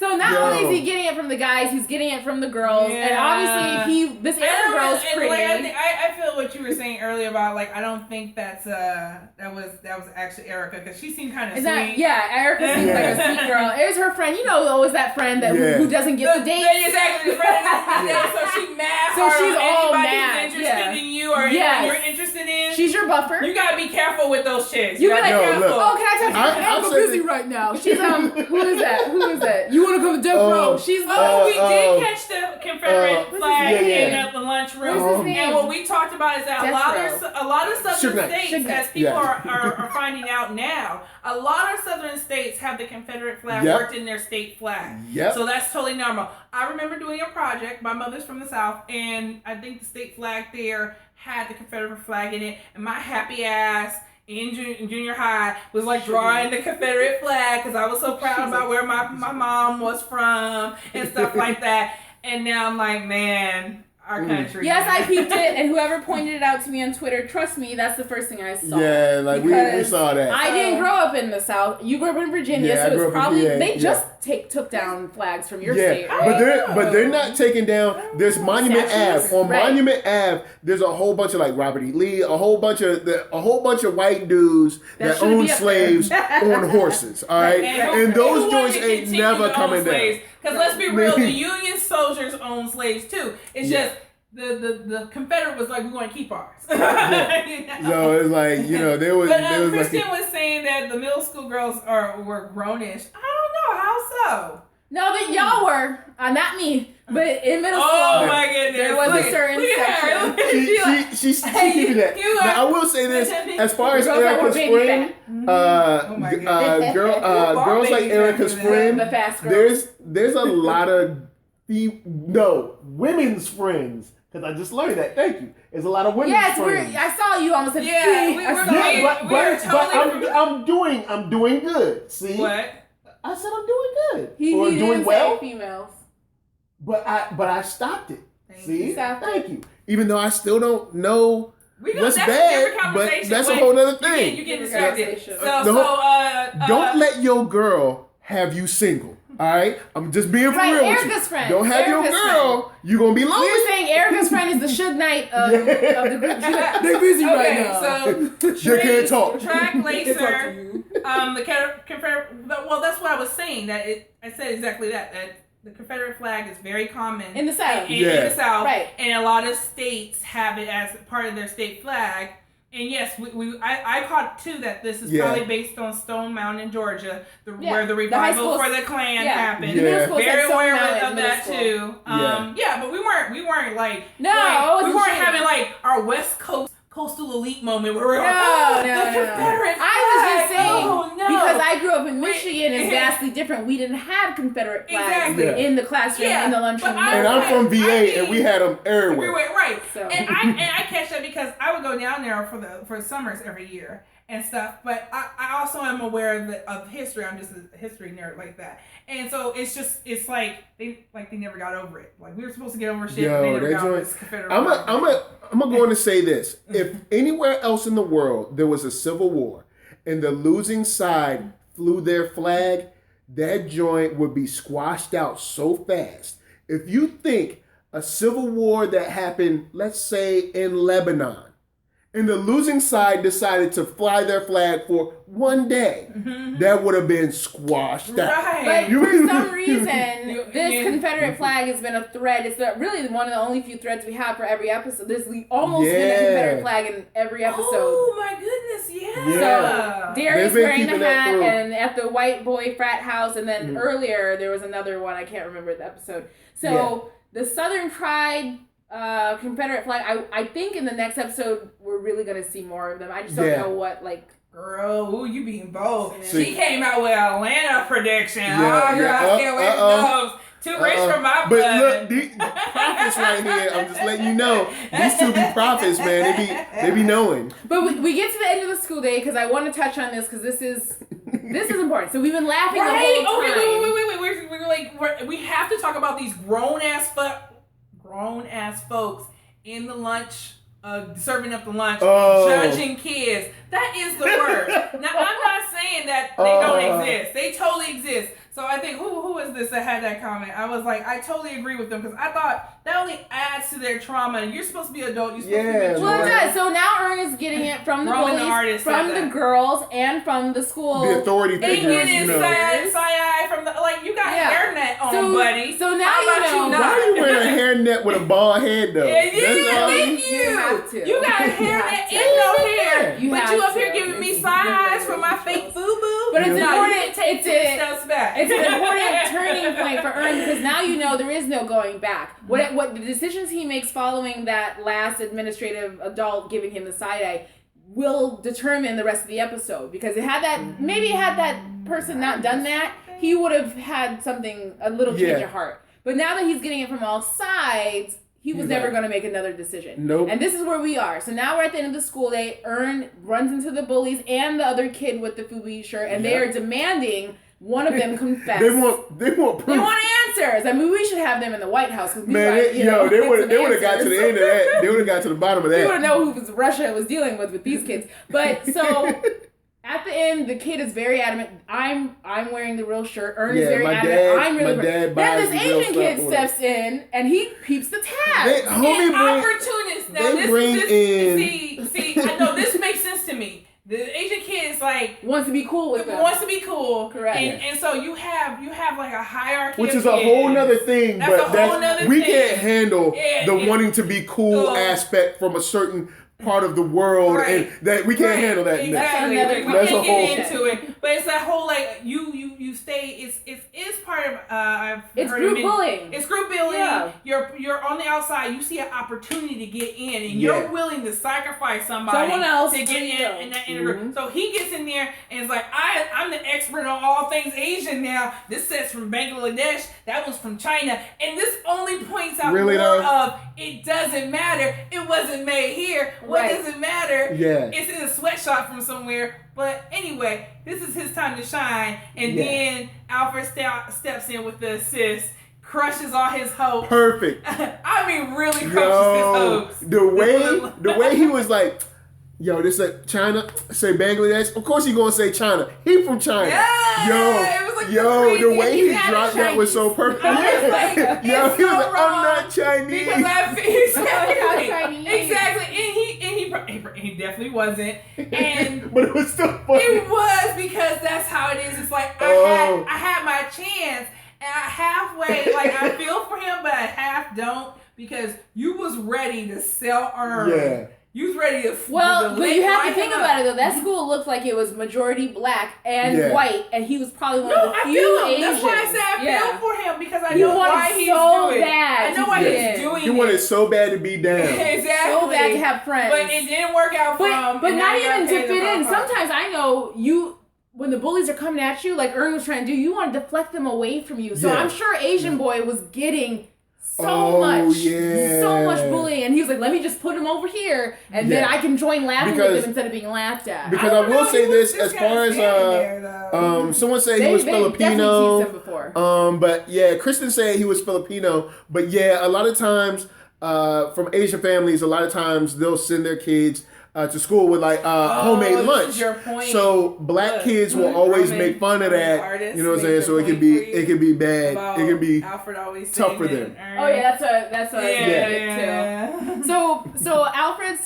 So not only is he getting it from the guys, he's getting it from the girls, and obviously this Erica girl is pretty. Like, I feel what you were saying earlier about I don't think that was actually Erica because she seemed kind of sweet. Erica seemed like a sweet girl. It was her friend, always that friend that who doesn't get the date. Exactly, the friend that doesn't get the date. So she's mad. So she's all mad. Who's interested in you or anyone you're interested in. She's your buffer. You gotta be careful with those chicks. You gotta be careful. Look, can I talk to you? I'm busy right now. She's who is that? You want to go to death row? She's we did catch the Confederate flag in the lunchroom. And what we talked about is that a lot of southern states, as people are finding out now, a lot of southern states have the Confederate flag worked in their state flag. Yep. So that's totally normal. I remember doing a project. My mother's from the South, and I think the state flag there had the Confederate flag in it. And my happy ass in junior high was drawing the Confederate flag because I was so proud about where my mom was from and stuff like that. And now I'm like, man, our country. Yes, I peeped it, and whoever pointed it out to me on Twitter, trust me, that's the first thing I saw. Yeah, we saw that. I didn't grow up in the South. You grew up in Virginia, so it's probably they just took down flags from your state, right? But they're not taking down. There's Monument Ave. On Monument Ave, there's a whole bunch of Robert E. Lee, a whole bunch of white dudes that own slaves on horses. All right, and those joints ain't never coming down. Because let's be real, the Union soldiers own slaves too. It's just the Confederate was like, we're going to keep ours. So it's there was. But Kristen was saying that the middle school girls were grownish. I don't know how so. No, that y'all were. Not me. But in middle school, Oh my goodness. there was a certain section. She's keeping that. Now I will say this: as far as Erica's friend, girls like Erica's friend, there's a lot of women's friends. Because I just learned that. Thank you. There's a lot of women's friends. I saw you almost said I'm doing good. See? What? I said I'm doing good. He doing well. Females. But I stopped it. See? Thank you. Even though I still don't know what's that's bad, but that's a whole other thing. You get distracted. Don't let your girl have you single. All right? I'm just being for real with you. Friend. Don't have your girl. You're going to be lonely. We're saying Erica's friend is the Suge Knight of the group. They're busy right now. So they can't talk. Track lacer. The Confederate. Well, that's what I was saying. I said exactly that. That the Confederate flag is very common in the South. In the South, right? And a lot of states have it as part of their state flag. And yes, I caught too that this is probably based on Stone Mountain, Georgia, where the revival for the Klan happened. Yeah. Very aware of that too. But we weren't like we weren't having like our West Coast coastal elite moment where we're the Confederate flag. I was just saying because I grew up in Michigan, it's vastly different. We didn't have Confederate flags in the classroom, in the lunchroom. And I'm from VA, and we had them everywhere. Right. So. And I catch that because I would go down there for summers every year and stuff. But I also am aware of history. I'm just a history nerd like that. And so it's like they never got over it. Like we were supposed to get over shit, but they never got over this Confederate flag. I'm going to say this. If anywhere else in the world there was a civil war and the losing side flew their flag, that joint would be squashed out so fast. If you think a civil war that happened, let's say in Lebanon, and the losing side decided to fly their flag for one day, that would have been squashed out. But for some reason, this Confederate flag has been a thread. It's really one of the only few threads we have for every episode. There's almost been a Confederate flag in every episode. Oh my goodness, So Darius wearing the hat and at the white boy frat house, and then earlier there was another one, I can't remember the episode. So the Southern Pride Confederate flag, I think in the next episode we're really going to see more of them. I just don't know what, like... Girl, you being bold. See, she came out with an Atlanta prediction. I can't wait for those. Too rich for my blood. But look, the prophets right here, I'm just letting you know, these two be prophets, man. They be knowing. But we get to the end of the school day because I want to touch on this because this is important. So we've been laughing the whole time. Okay, wait. We have to talk about these grown ass folks in the lunch, serving up the lunch, judging kids. That is the worst. Now, I'm not saying that they don't exist. They totally exist. So I think, who is this that had that comment? I was like, I totally agree with them because I thought that only adds to their trauma. You're supposed to be an adult. You're supposed to be mature. Well, it does. So now Ern is getting it from the bullies, from the girls, and from the school. The authority figures, you know. Side from the, like, you got hairnet on, buddy. So now you know. Why are you wearing a hairnet with a bald head, though? You have to. You got a hairnet in your hair. But you up here giving me side eyes for my fake FUBU. But it's important. It's an important turning point for Ern because now you know there is no going back. What the decisions he makes following that last administrative adult giving him the side eye will determine the rest of the episode. Because had that person not done that, he would have had a little change of heart. But now that he's getting it from all sides, he was never going to make another decision. Nope. And this is where we are. So now we're at the end of the school day. Ern runs into the bullies and the other kid with the FUBU shirt, and they are demanding one of them confess. They want proof. They want answers. I mean, we should have them in the White House. Man, they would have got to the end of that. They would have got to the bottom of that. We would have known who Russia was dealing with these kids. But so at the end, the kid is very adamant. I'm wearing the real shirt. Ern is very adamant. I'm really wearing. Then this Asian kid steps in and he peeps the tab. Opportunists. Now see, I know this makes sense to me. The Asian kid is like wants to be cool with them. Wants to be cool, correct? And so you have like a hierarchy, which is a whole nother thing. That's but we can't handle the wanting to be cool aspect from a certain part of the world, Right. and that we can't handle that. Exactly. That's We That's can't a whole- get into it, but it's that whole like you stay. It's part of. I've It's heard group many- bullying. It's group bullying. Yeah. You're on the outside. You see an opportunity to get in, and Yeah. you're willing to sacrifice somebody Someone else to get for you. in that group. So he gets in there and it's like, I'm the expert on all things Asian now. This set's from Bangladesh. That one's from China, and this only points out Really, more though? of it doesn't matter. It wasn't made here. What Right. does it matter? Yeah. It's in a sweatshop from somewhere. But anyway, this is his time to shine. And Yeah. then Alfred steps in with the assist, crushes all his hopes. Perfect. I mean, really crushes his Yo, hopes. the way he was like, yo, this like China, say Bangladesh. Of course he gonna say China. He from China. Yeah, it was like the the way he craziest- He's dropped that was so perfect. I was like, yo, it's he was so like, I'm wrong not Chinese. Because I exactly, Chinese. exactly, and he definitely wasn't, and But it was still funny. it was because that's how it is. It's like Oh. I had my chance, and I halfway like I feel for him, but I half don't because you was ready to sell Yeah. You was ready to. Well, but you have to light think him about up. it though. That school looked like it was majority black and Yeah. white, and he was probably one No, of the I few feel him. Asians. That's why I said I feel Yeah. for him because I He know wanted why he's so doing it. bad I know to why get he's in. doing He it. wanted so bad to be down. Exactly. So bad to have friends. But it didn't work out for him. But and not now you even gotta to pay fit the in. price. Sometimes I know you, when the bullies are coming at you, like Ern was trying to do, you want to deflect them away from you. So Yeah. I'm sure Asian boy was getting so Oh, much yeah. bullying, and he was like, "Let me just put him over here, and then Yeah. I can join laughing Because- with him instead of being laughed at." Because I don't will know, say he was this, just as far kinda as standing there, though. someone said he They was definitely Filipino. teased him before. But yeah, Kristen said he was Filipino. But yeah, a lot of times, from Asian families, a lot of times they'll send their kids to school with like homemade this lunch. is your point. So black Look, kids will always Roman- make fun of that. artists You know what I'm make saying? their So it can point be for you it can be bad. about It can be Alfred always tough for saying them. that, Oh yeah, that's what I yeah. too. So Alfred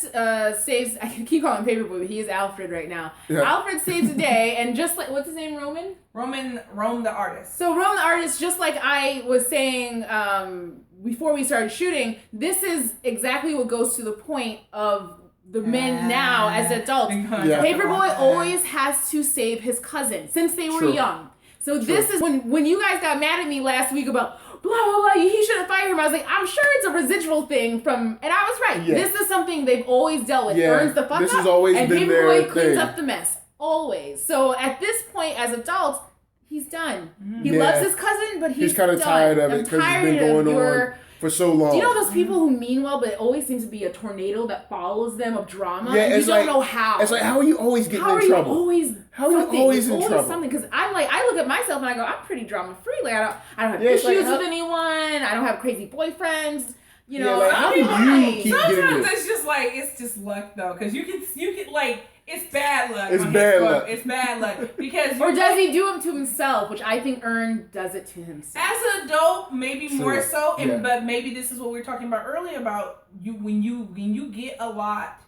saves. I keep calling him Paperboy, but he is Alfred right now. Yeah. Alfred saves the day, and just like what's his name, Roman. Rome the artist. So Roman the artist, just like I was saying before we started shooting, this is exactly what goes to the point of the men now as adults. Yeah. Paperboy always has to save his cousin since they were True. young. So this is when you guys got mad at me last week about blah blah blah. He should have fired him. I was like, I'm sure it's a residual thing from, and I was right. Yeah. This is something they've always dealt with. Yeah. Earns the fuck This up, has always and been Paperboy their cleans thing. up the mess always. So at this point, as adults, he's done. He Yeah. loves his cousin, but he's kind of tired of it I'm because it's tired been of going your. on for so long. Do you know those people who mean well, but it always seems to be a tornado that follows them of drama? Yeah, and you it's don't like- know how. It's like, how are you always getting How in are trouble? you always? How are you something? always It's in trouble? Something because I'm like, I look at myself and I go, I'm pretty drama free. Like I don't have Yeah, it's issues like, how- with anyone. I don't have crazy boyfriends. You Yeah, know, like, how do you right. keep getting Sometimes it? it's just like it's just luck though, because you can like it's bad luck. It's on bad his part. luck. It's bad luck because Or you- does he do them to himself? Which I think Ern does it to himself. as an adult, maybe True. more so, and Yeah. but maybe this is what we were talking about earlier about you when you get a lot.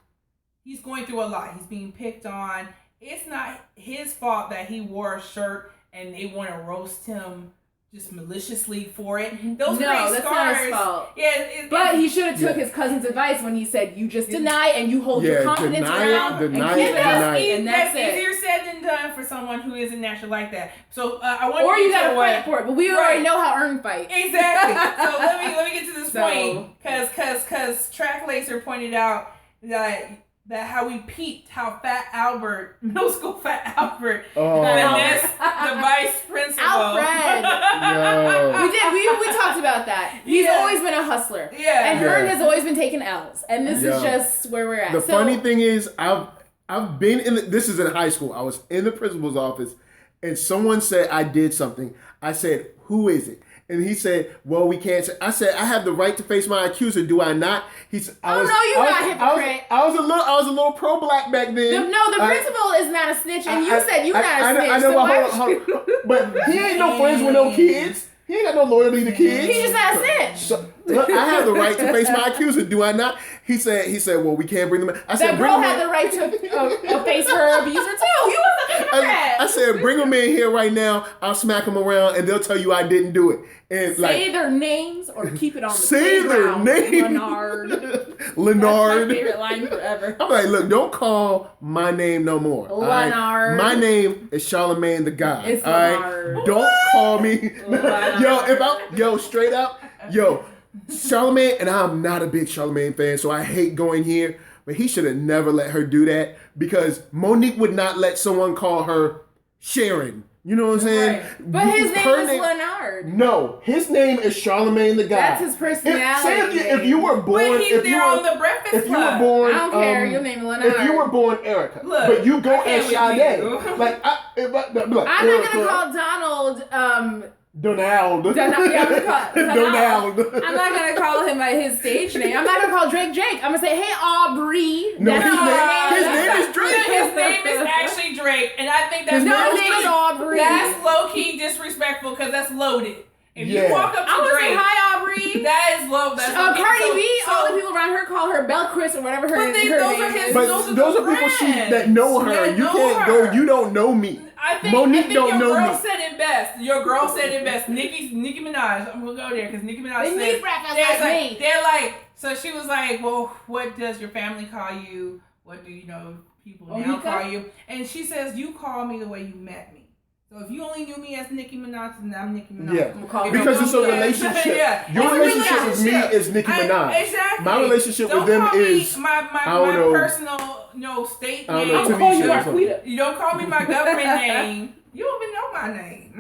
He's going through a lot. He's being picked on. It's not his fault that he wore a shirt and they want to roast him just maliciously for it. Those No, create that's scars. not his fault. Yeah, But he should have took Yeah. his cousin's advice when he said, "You just deny and you hold your Yeah, confidence deny it, around deny and it, keep it deny up." it. And that's it. easier said than done for someone who isn't naturally like that. So I want Or to you get gotta to what fight for it. But we already Right. know how Ern fights. exactly. So let me get to this So- point because Track Lacer pointed out that how we peeped how Fat Albert, middle school Fat Albert, Oh. finessed the vice principal. Alfred. Yo. We talked about that. He's Yeah. always been a hustler. Yeah. And Yeah. Ern has always been taking L's. And this Yeah. is just where we're at. The So- funny thing is, I've been in. This is in high school. I was in the principal's office, and someone said I did something. I said, "Who is it?" And he said, "Well, we can't say." I said, "I have the right to face my accuser. Do I not?" He said, Oh, no, you're not hypocrite. I was a little pro-black back then. the principal is not a snitch, and you said you're not a snitch. I know, so but why hold on. But he ain't no friends with no kids. He ain't got no loyalty to kids. He's just not a snitch. So, look, I have the right to face my accuser, do I not? He said, "Well, we can't bring them in." I said, That "Bring girl them had in." the right to face her abuser too. You was a hypocrite. I said, "Bring them in here right now. I'll smack them around, and they'll tell you I didn't do it." And Say their names or keep it on the say their playground, name. Leonard. Leonard. That's my favorite line forever. I'm like, look, don't call my name no more. Leonard. Right? My name is Charlamagne the God. It's all Leonard. right? Don't call me. Straight up, Charlamagne, and I'm not a big Charlamagne fan, so I hate going here. But he should have never let her do that because Monique would not let someone call her Sharon. You know what I'm saying? Right. But his name is Leonard. No, his name is Charlamagne the God. That's his personality. If you were born, but he's there on the Breakfast Club. If you were born, I don't care. Your name is Leonard. If you were born Erica, look, but you go as Sade, I'm not gonna call Donald. Donald. I'm not Donald. gonna call him by his stage name. I'm not gonna call Drake. I'm gonna say, hey Aubrey. No, his name is Drake. His name is actually Drake, and I think that's his name is Aubrey. That's low key disrespectful because that's loaded. If you walk up to I Drake, say hi Aubrey. That is low. That's Cardi B. All the people around her call her Belle Chris or whatever her name is. But those are people that know her. You can't go. You don't know me. Monique don't know me. Your girl said it best. Your girl said it best. Nicki Minaj. I'm gonna go there because Nicki Minaj said they're like. So she was like, "Well, what does your family call you? What do people now call you?" And she says, "You call me the way you met me. So if you only knew me as Nicki Minaj, then I'm Nicki Minaj." Yeah, because it's a relationship. Your relationship with me is Nicki Minaj. Exactly. My relationship with them is my personal state name. I'll call you Marqueeda. You don't call me my government name. You don't even know my name.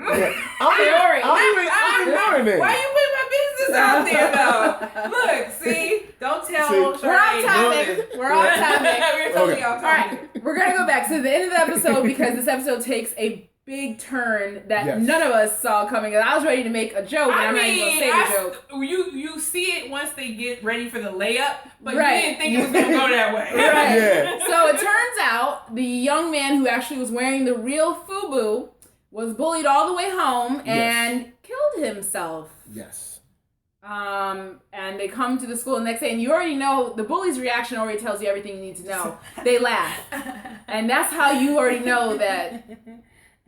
I'm ignoring it. Why you putting my business out there though? Look, see, don't tell. We're on topic. We're totally off topic. All right, we're gonna go back to the end of the episode because this episode takes a big turn that none of us saw coming. And I was ready to make a joke, and I'm not even gonna say the joke. You see it once they get ready for the layup, but you didn't think it was gonna go that way. Right. Yeah. So it turns out the young man who actually was wearing the real FUBU was bullied all the way home and killed himself. Yes. And they come to the school the next day, and you already know the bully's reaction already tells you everything you need to know. They laugh, and that's how you already know that.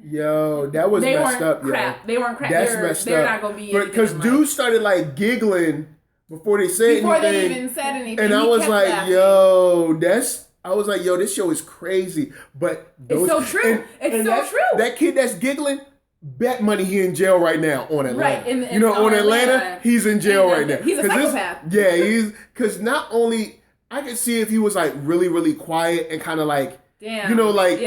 Yo, that was messed up, crap. They weren't crap. That's messed up. They're not gonna be because dudes started like giggling before they said anything. Before they even said anything. And I was like, laughing. yo, this show is crazy. But it's so true. It's true. That kid that's giggling, bet money he in jail right now on Atlanta. Right. On Atlanta, he's in jail right now. He's a psychopath. Because not only I could see if he was like really, really quiet and kind of like, kind of like,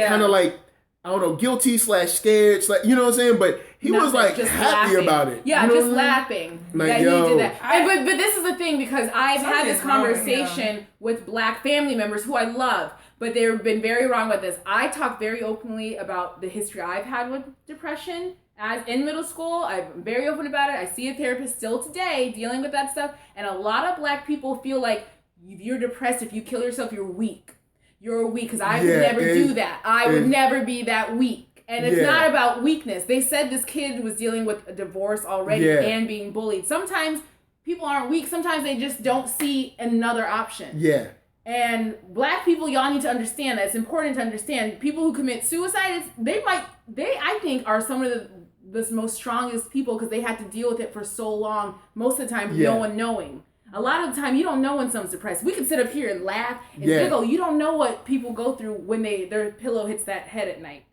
I don't know, guilty / scared, you know what I'm saying? But he was like just happy laughing. about it. Yeah, just laughing that he did that. But this is the thing, because I've had this conversation with Black family members who I love, but they've been very wrong with this. I talk very openly about the history I've had with depression as in middle school. I'm very open about it. I see a therapist still today dealing with that stuff. And a lot of Black people feel like if you're depressed, if you kill yourself, you're weak. You're weak, because I would never do that. I would never be that weak. And it's not about weakness. They said this kid was dealing with a divorce already and being bullied. Sometimes people aren't weak. Sometimes they just don't see another option. Yeah. And Black people, y'all need to understand that. It's important to understand. People who commit suicide, I think, are some of the most strongest people, because they had to deal with it for so long. Most of the time, no one knowing. A lot of the time, you don't know when someone's depressed. We can sit up here and laugh and giggle. You don't know what people go through when their pillow hits that head at night.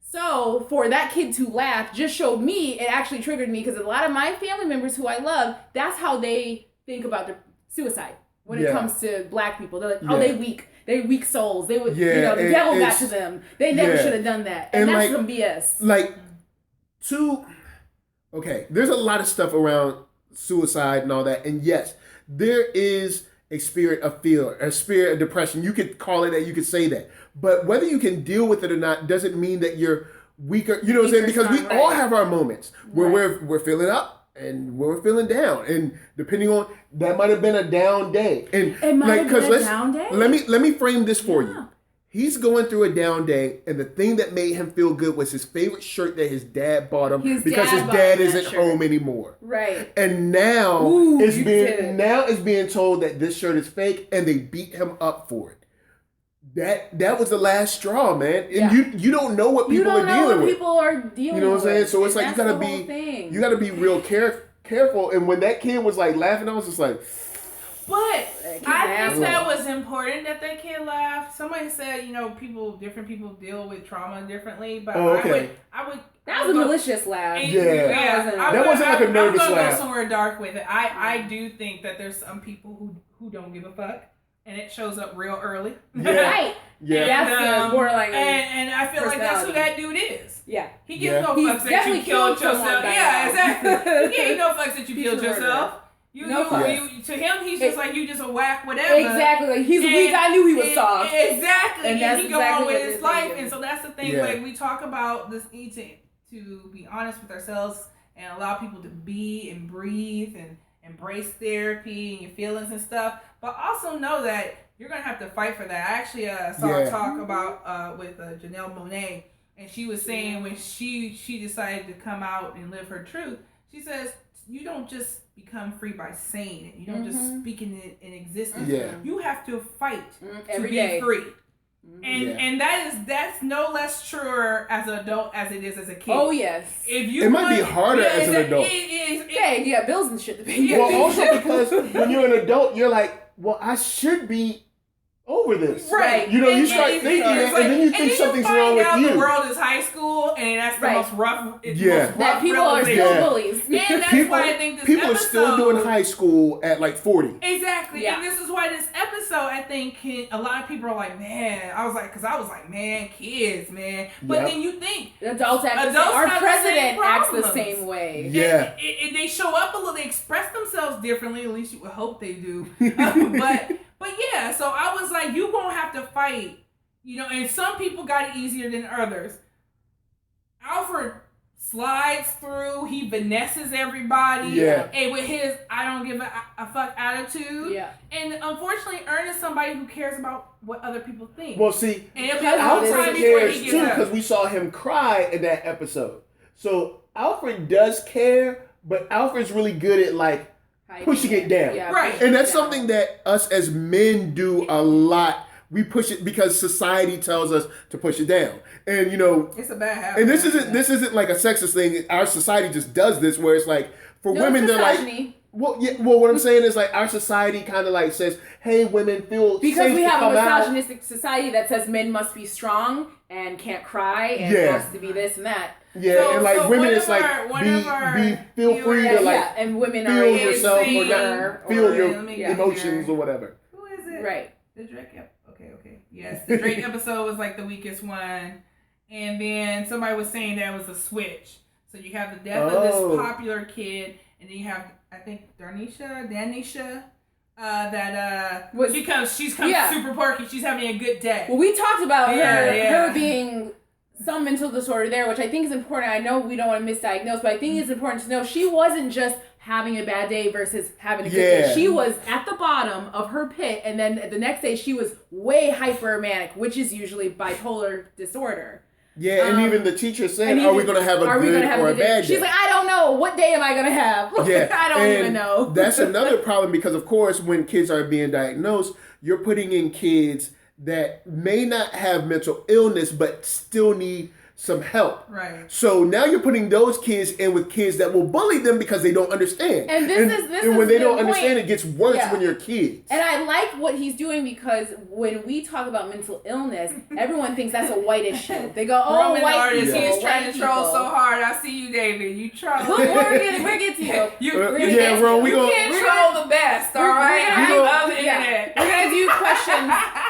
So for that kid to laugh just showed me, it actually triggered me, because a lot of my family members who I love, that's how they think about suicide when it comes to Black people. They're like, oh, they weak. They're weak souls. They would, the devil got to them. They never should have done that. And that's some BS. There's a lot of stuff around suicide and all that. And yes, there is a spirit of fear, a spirit of depression. You could call it that, you could say that. But whether you can deal with it or not doesn't mean that you're weaker. You know what I'm saying? Because we all have our moments where we're feeling up and we're feeling down. And depending on, that might have been a down day. And it might have been a down day? Let me frame this for you. He's going through a down day, and the thing that made him feel good was his favorite shirt that his dad bought him, because his dad isn't home anymore. Right. And now it's being told that this shirt is fake, and they beat him up for it. That was the last straw, man. And you don't know what people are dealing with. You know what I'm saying? So it's like you gotta be real careful. And when that kid was like laughing, I was just like, But Keep I laughing. think that was important that that kid laughed. Somebody said, different people deal with trauma differently. But I would. That was a malicious laugh. That wasn't like a nervous I'm gonna laugh. go somewhere dark with it. I do think that there's some people who don't give a fuck, and it shows up real early. Yeah. Right. Yeah. That's the borderline. And I feel like that's who that dude is. Yeah. He gives no fucks that you killed yourself. Yeah, exactly. He gave no fucks that you killed yourself. To him, he's just like, you just a whack whatever. Exactly. Like, he's weak. I knew he was soft. Exactly. And he go on with his life. Thinking. And so that's the thing. Like, we talk about this need to be honest with ourselves and allow people to be and breathe and embrace therapy and your feelings and stuff. But also know that you're going to have to fight for that. I actually saw a talk about with Janelle Monáe. And she was saying when she decided to come out and live her truth, she says, you don't just become free by saying it. You don't just speak in existence. Yeah. You have to fight every to day. be free. And that's no less true as an adult as it is as a kid. Oh yes. It might be harder as an adult. You got bills and shit to pay. Well, also because when you're an adult, you're like, well, I should be over this. Right. You start thinking, and then you think something's wrong with you. The world is high school, and that's the most rough. That people are still bullies. And that's why I think this people episode, are still doing high school at like 40. Exactly. Yeah. And this is why this episode, I think, a lot of people are like, man. I was like, man, kids, man. But then you think adults our president acts the same way. Yeah. And they show up a little. They express themselves differently. At least you would hope they do. But yeah, so I was like, you gonna have to fight, and some people got it easier than others. Alfred slides through, he finesses everybody, and with his I don't give a fuck attitude. Yeah. And unfortunately, Ern is somebody who cares about what other people think. Well, see, and it'll be a long time before he gets too, up. because we saw him cry in that episode. So Alfred does care, but Alfred's really good at like pushing it down. Yeah, right. And that's something that us as men do a lot. We push it because society tells us to push it down. And it's a bad habit. And this isn't like a sexist thing. Our society just does this where it's like for women they're like what I'm saying is like our society kind of like says, hey, women feel because safe we have to a come misogynistic society that says men must be strong and can't cry and has to be this and that. Yeah, and like women, it's like be feel free to like and women feel are yourself or not feel your emotions or whatever. Who is it? Right. The Drake. Okay. Yes, the Drake episode was like the weakest one, and then somebody was saying that was a switch. So you have the death of this popular kid, and then you have I think Danisha. She's super perky. She's having a good day. Well, we talked about her being some mental disorder there, which I think is important. I know we don't want to misdiagnose, but I think it's important to know she wasn't just having a bad day versus having a good day. She was at the bottom of her pit, and then the next day she was way hypermanic, which is usually bipolar disorder. Yeah, and even the teacher said, are we going to have a good or a bad day? She's like, I don't know. What day am I going to have? Yeah. I don't even know. That's another problem because, of course, when kids are being diagnosed, you're putting in kids that may not have mental illness but still need some help. Right. So now you're putting those kids in with kids that will bully them because they don't understand. And this when they don't understand, it gets worse when you're kids. And I like what he's doing because when we talk about mental illness, everyone thinks that's a white issue. They go, "Oh, Roman white artist, people, he's trying to troll so hard. I see you, David. You troll. We're getting to you. We're gonna troll the best. All right. I love the internet. We're gonna do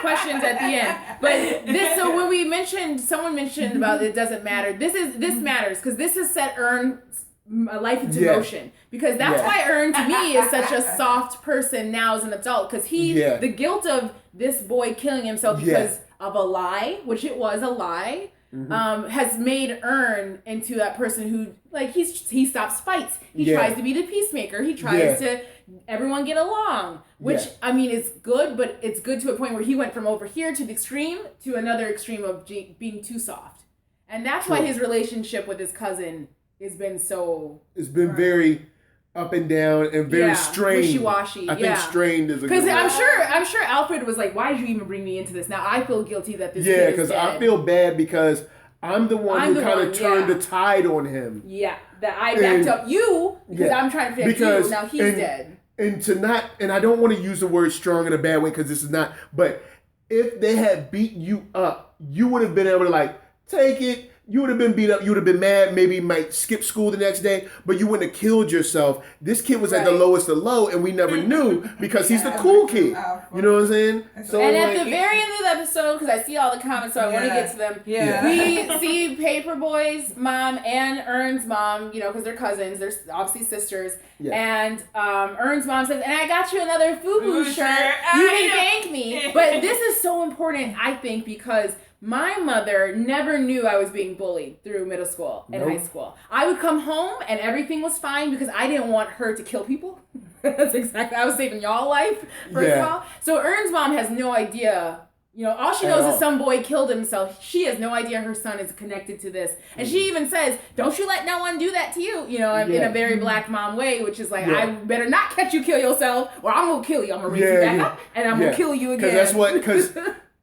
questions at the end. But this, so when someone mentioned about it doesn't matter. This matters because this has set Ern's life into motion. Because that's why Ern to me is such a soft person now as an adult. Because the guilt of this boy killing himself because of a lie, which it was a lie, has made Ern into that person who like he stops fights. He tries to be the peacemaker. He tries to everyone get along. Which I mean is good, but it's good to a point where he went from over here to the extreme to another extreme of being too soft. And that's why his relationship with his cousin has been so... It's been very up and down and very strained. Wishy-washy, I think strained is a good word. Because I'm sure Alfred was like, why did you even bring me into this? Now I feel guilty that this kid is dead. because I feel bad because I'm the one who kind of turned the tide on him. Yeah, that I backed up you because I'm trying to protect you. Now he's dead. and I don't want to use the word strong in a bad way because this is not, but if they had beat you up, you would have been able to like take it. You would have been beat up. You would have been mad. Maybe you might skip school the next day, but you wouldn't have killed yourself. This kid was at the lowest of low, and we never knew because he's the cool kid. You know what I'm saying? So and at the very end of the episode, because I see all the comments, so I want to get to them. Yeah. We see Paperboy's mom and Ern's mom, because they're cousins. They're obviously sisters. Yeah. And Ern's mom says, and I got you another FUBU shirt. You can thank me. But this is so important, I think, because my mother never knew I was being bullied through middle school and high school. I would come home and everything was fine because I didn't want her to kill people. That's exactly, I was saving y'all life, first of all. So Ern's mom has no idea, all she knows is some boy killed himself. She has no idea her son is connected to this. And she even says, don't you let no one do that to you, in a very black mom way, which is like, I better not catch you kill yourself or I'm going to kill you. I'm going to raise you back up and I'm going to kill you again.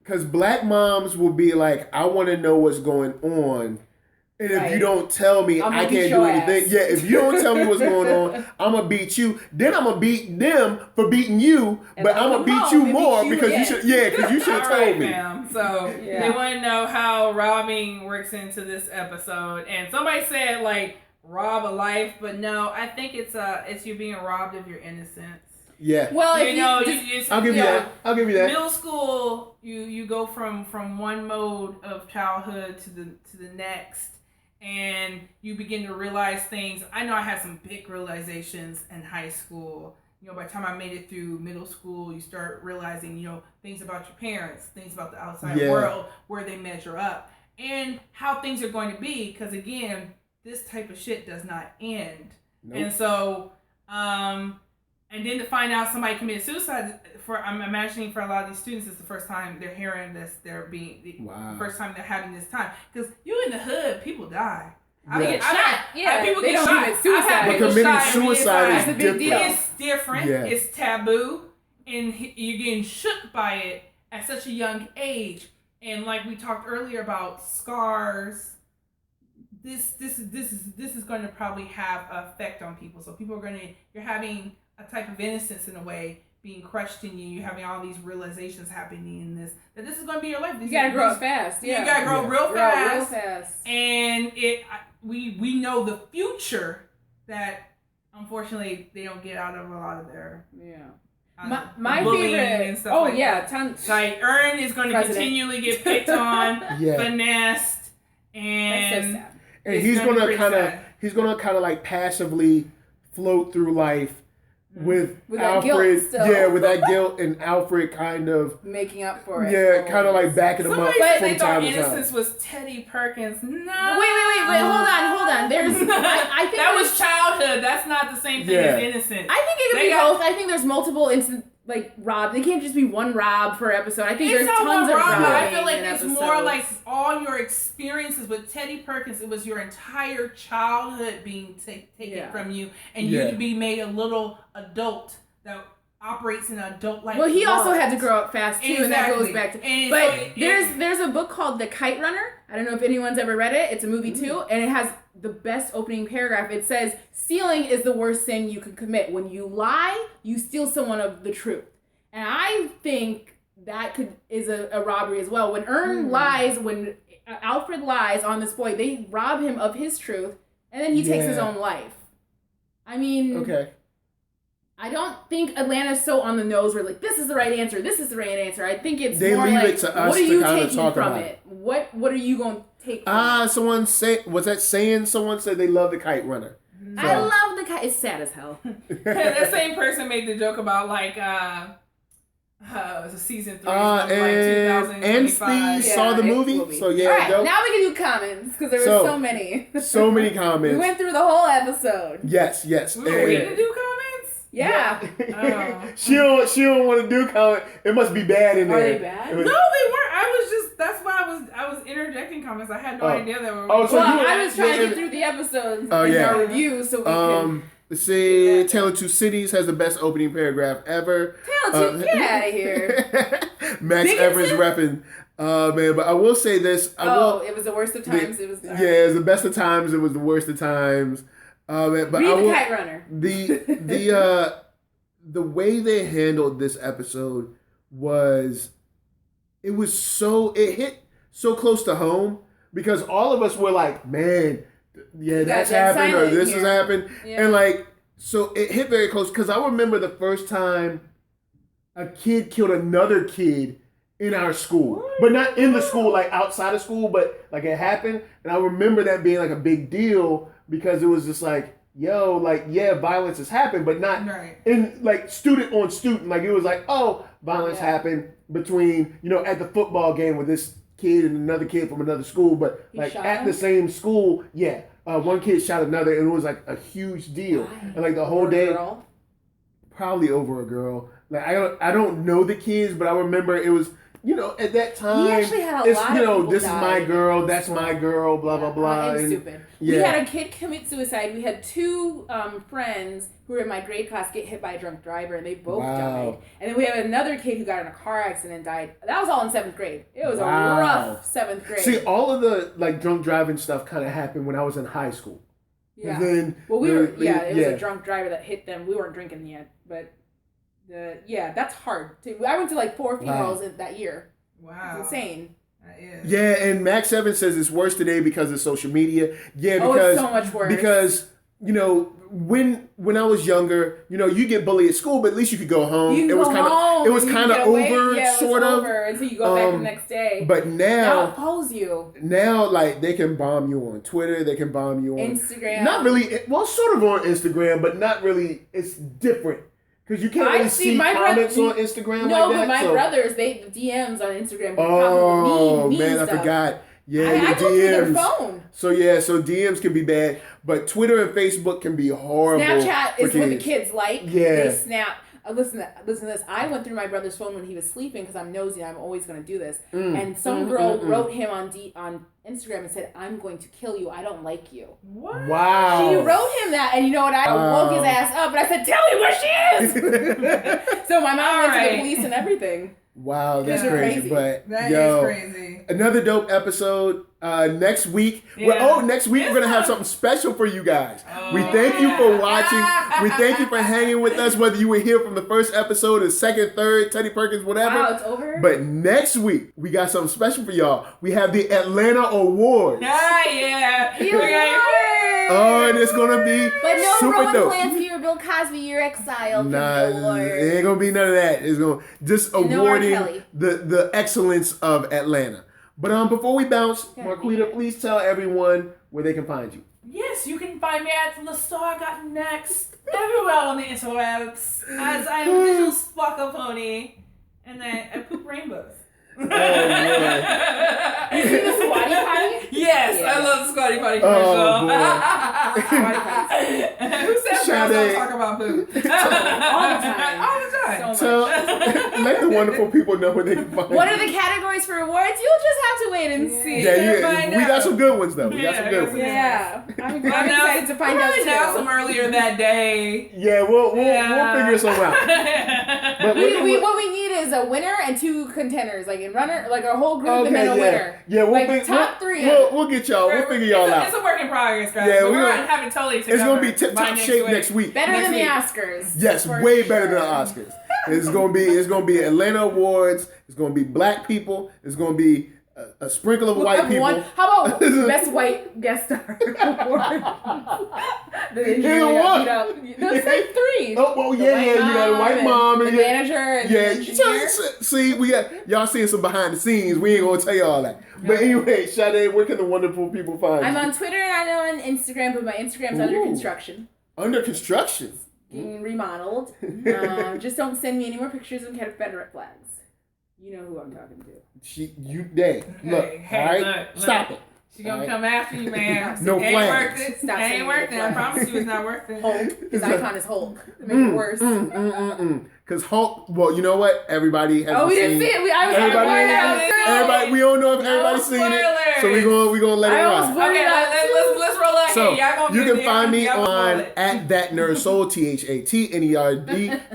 Because black moms will be like, I want to know what's going on. And if you don't tell me, I can't do anything. Yeah, if you don't tell me what's going on, I'm going to beat you. Then I'm going to beat them for beating you. And but I'm going to beat you more because you should have told me. Fam. So they want to know how robbing works into this episode. And somebody said, like, rob a life. But no, I think it's you being robbed of your innocence. Yeah. Well, I'll give you that. Middle school, you go from one mode of childhood to the next, and you begin to realize things. I know I had some big realizations in high school. By the time I made it through middle school, you start realizing, things about your parents, things about the outside world, where they measure up, and how things are going to be. Because again, this type of shit does not end. Nope. And so, and then to find out somebody committed suicide, I'm imagining for a lot of these students, it's the first time they're hearing this. The first time they're having this time. Because you in the hood, people die. I get shot. People they get don't shot. Suicide. But committing suicide is different. It's different. Yeah. It's taboo, and you're getting shook by it at such a young age. And like we talked earlier about scars. This is going to probably have an effect on people. So people are you're having a type of innocence in a way being crushed in you. You're having all these realizations happening in this. That this is going to be your life. You got to grow up fast. Yeah. You got to grow real fast. Real fast. And we know the future that unfortunately they don't get out of a lot of their my favorite and stuff tons. Like Ern is going to continually get picked on, finessed, and that's so sad. And he's gonna kind of like passively float through life with Alfred, with that guilt, and Alfred kind of making up for it. Yeah, kind of like backing him up from time to time. They thought innocence was Teddy Perkins. No. Wait, hold on. There's, I think that was childhood. That's not the same thing as innocence. I think it could be both. I think there's multiple instances. Like Rob, they can't just be one Rob per episode. I think there's tons of Rob. I feel like it's more like all your experiences with Teddy Perkins. It was your entire childhood being taken from you, and you to be made a little adult that operates in an adult-like Well, he world. also had to grow up fast too, and that goes back to. There's a book called The Kite Runner. I don't know if anyone's ever read it. It's a movie too, and it has the best opening paragraph. It says, stealing is the worst sin you could commit. When you lie, you steal someone of the truth. And I think that is a robbery as well. When when Alfred lies on this boy, they rob him of his truth, and then he takes his own life. I mean, I don't think Atlanta's so on the nose where like, this is the right answer, this is the right answer. I think it's more leave like, it to us what are you to taking talk from about it? What are you going to take from it? Someone said they love The Kite Runner. So. I love The Kite. It's sad as hell. That same person made the joke about like, it was a season 3 like 2025. Saw the movie. So all right, now we can do comments because there were so many. So many comments. We went through the whole episode. Yes. We were waiting to do comments? Yeah. She don't want to do comments. It must be bad in there. Are they bad? No, they weren't. That's why I was interjecting comments. I had no idea they were. I was trying to get through the episodes in our review so we can. Let's see. Tale of Two Cities has the best opening paragraph ever. Tale of Two, get out of here. Max Everest repping. Man, but I will say this. It was the worst of times. It was the best of times. It was the worst of times. But Read The Kite Runner. the way they handled this episode was, it hit so close to home because all of us were like, man, yeah, that's happened or this has happened. Yeah. And like, so it hit very close because I remember the first time a kid killed another kid in our school, but not in the school, like outside of school, but like it happened. And I remember that being like a big deal because it was just like, yo, like, yeah, violence has happened, but not in like student on student. Like it was like, oh, violence happened between, at the football game with this kid and another kid from another school, but like at the same school, one kid shot another, and it was like a huge deal. Why? And like the whole day, probably over a girl. Like I don't know the kids, but I remember it was, at that time, we actually had a lot of this is my girl, that's my girl, blah blah blah. And stupid. Yeah. We had a kid commit suicide. We had two friends who were in my grade class get hit by a drunk driver, and they both died. And then we have another kid who got in a car accident and died. That was all in 7th grade. It was a rough 7th grade. See, all of the like drunk driving stuff kind of happened when I was in high school. Yeah. And then it was a drunk driver that hit them. We weren't drinking yet, but that's hard. I went to like 4 funerals that year. Wow. It's insane. That is. Yeah, and Max Evans says it's worse today because of social media. Yeah, because it's so much worse. Because when I was younger, you get bullied at school, but at least you could go home. It was kind of over, sort of. Until you go back the next day. But now it follows you. Now, like, they can bomb you on Twitter. They can bomb you on Instagram. Not really. Well, sort of on Instagram, but not really. It's different. Because you can't really see comments on Instagram no, like that. No, but my brothers, they DMs on Instagram. Oh, man, I forgot. Yeah, I go through their phone. So DMs can be bad, but Twitter and Facebook can be horrible. Snapchat is what the kids like. Yeah. They snap. Listen to this. I went through my brother's phone when he was sleeping because I'm nosy. I'm always going to do this. And some girl wrote him on Instagram and said, "I'm going to kill you. I don't like you." What? Wow. She wrote him that, and you know what? I woke his ass up, and I said, "Tell me where she is." So my mom went to the police and everything. Wow, that's crazy. But that is crazy. Another dope episode next week. Yeah. Next week we're gonna have something special for you guys. We thank you for watching. We thank you for hanging with us, whether you were here from the first episode, the second, third, Teddy Perkins, whatever. Wow, it's over. But next week we got something special for y'all. We have the Atlanta Awards. Yeah. Oh, and it's gonna be super Roman dope. Polanski or Bill Cosby, you're exiled. Nah, it ain't gonna be none of that. It's gonna just awarding the excellence of Atlanta. But before we bounce, Marqueeda, please tell everyone where they can find you. Yes, you can find me at LaStar Got Next everywhere on the interwebs as I'm a digital sparkle pony and I poop rainbows. Oh, yeah. You see the squatty potty? Yes, I love the squatty potty commercial. Who said girls don't talk about poop? All the time. All the time. So let the wonderful people know where they can find you. What are the categories for awards? You'll just have to wait and see. Yeah. We got some good ones, though. We got some good ones. Yeah. I'm excited to find out. We'll announce them earlier that day. Yeah, we'll figure something out. But what we need is a winner and 2 contenders, like in runner, like a whole group and then a winner. Yeah, top 3. We'll get y'all. We'll figure y'all out. It's a work in progress, guys. Yeah, we're gonna have it totally together. It's gonna be tip-top shape next week. Better than the Oscars. Yes, way better than the Oscars. It's gonna be Atlanta Awards. It's gonna be black people. It's gonna be a sprinkle of white people. How about best white guest star award? There's like 3. Oh, well, you got a white mom and the manager and the engineer. See, we got y'all seeing some behind the scenes. We ain't gonna tell you all that. But anyway, Sade, where can the wonderful people find you? I'm on Twitter and I'm on Instagram, but my Instagram's under construction. Under construction? Getting remodeled. Just don't send me any more pictures of Confederate flags. You know who I'm talking to. Look, all right? Stop it. She gonna come after you, man. No flags. Ain't worth it. Ain't worth it. I promise you it's not worth it. Hulk. His icon is Hulk. To make it worse. Because Hulk, well, you know what? Everybody has Oh, we seen. didn't see it. I was Everybody, we don't know if everybody's seen it. So we're gonna let it ride. Okay, let's roll out So here. Y'all gonna you can find me on at ThatNERDSoul,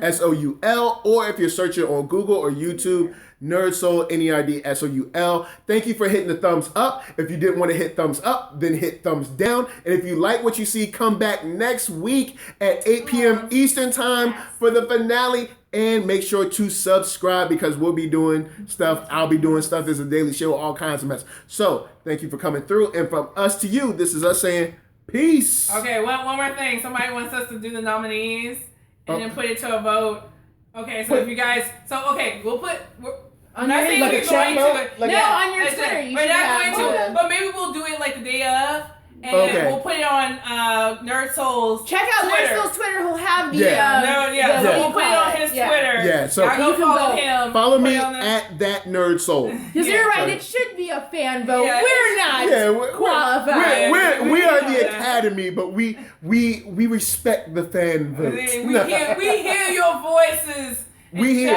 ThatNERDSoul, or if you're searching on Google or YouTube, NERDSoul, NERDSoul. Thank you for hitting the thumbs up. If you didn't want to hit thumbs up, then hit thumbs down. And if you like what you see, come back next week at 8 p.m. Eastern Time for the finale. And make sure to subscribe because we'll be doing stuff. I'll be doing stuff. There's a daily show, all kinds of mess. So thank you for coming through. And from us to you, this is us saying peace. Okay, one more thing. Somebody wants us to do the nominees and then put it to a vote. Okay, so if you guys, we'll put. I'm not saying we're going to it. On your Twitter. We're not going to, but maybe we'll do it like the day of. And we'll put it on NERDSoul's Check out Twitter. NERDSoul's Twitter. He'll have the So we'll put it on his Twitter. Yeah, so y'all go follow him. Follow me at ThatNERDSoul. Because you're right, it should be a fan vote. We're not qualified. We are the Academy, but we respect the fan votes. We hear your voices. We hear.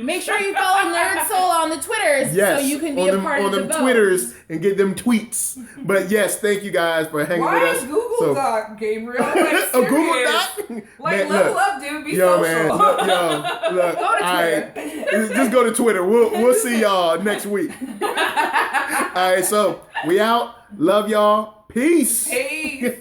Make sure you follow NERDSoul on the Twitters so you can be a part of the vote. On them Twitters and get them tweets. But yes, thank you guys for hanging with us. Why is Google Doc, Gabriel? Like, a Google Doc? Like, level up, dude. Be social. Man, look. Go to Twitter. Just go to Twitter. We'll see y'all next week. All right, so we out. Love y'all. Peace. Peace.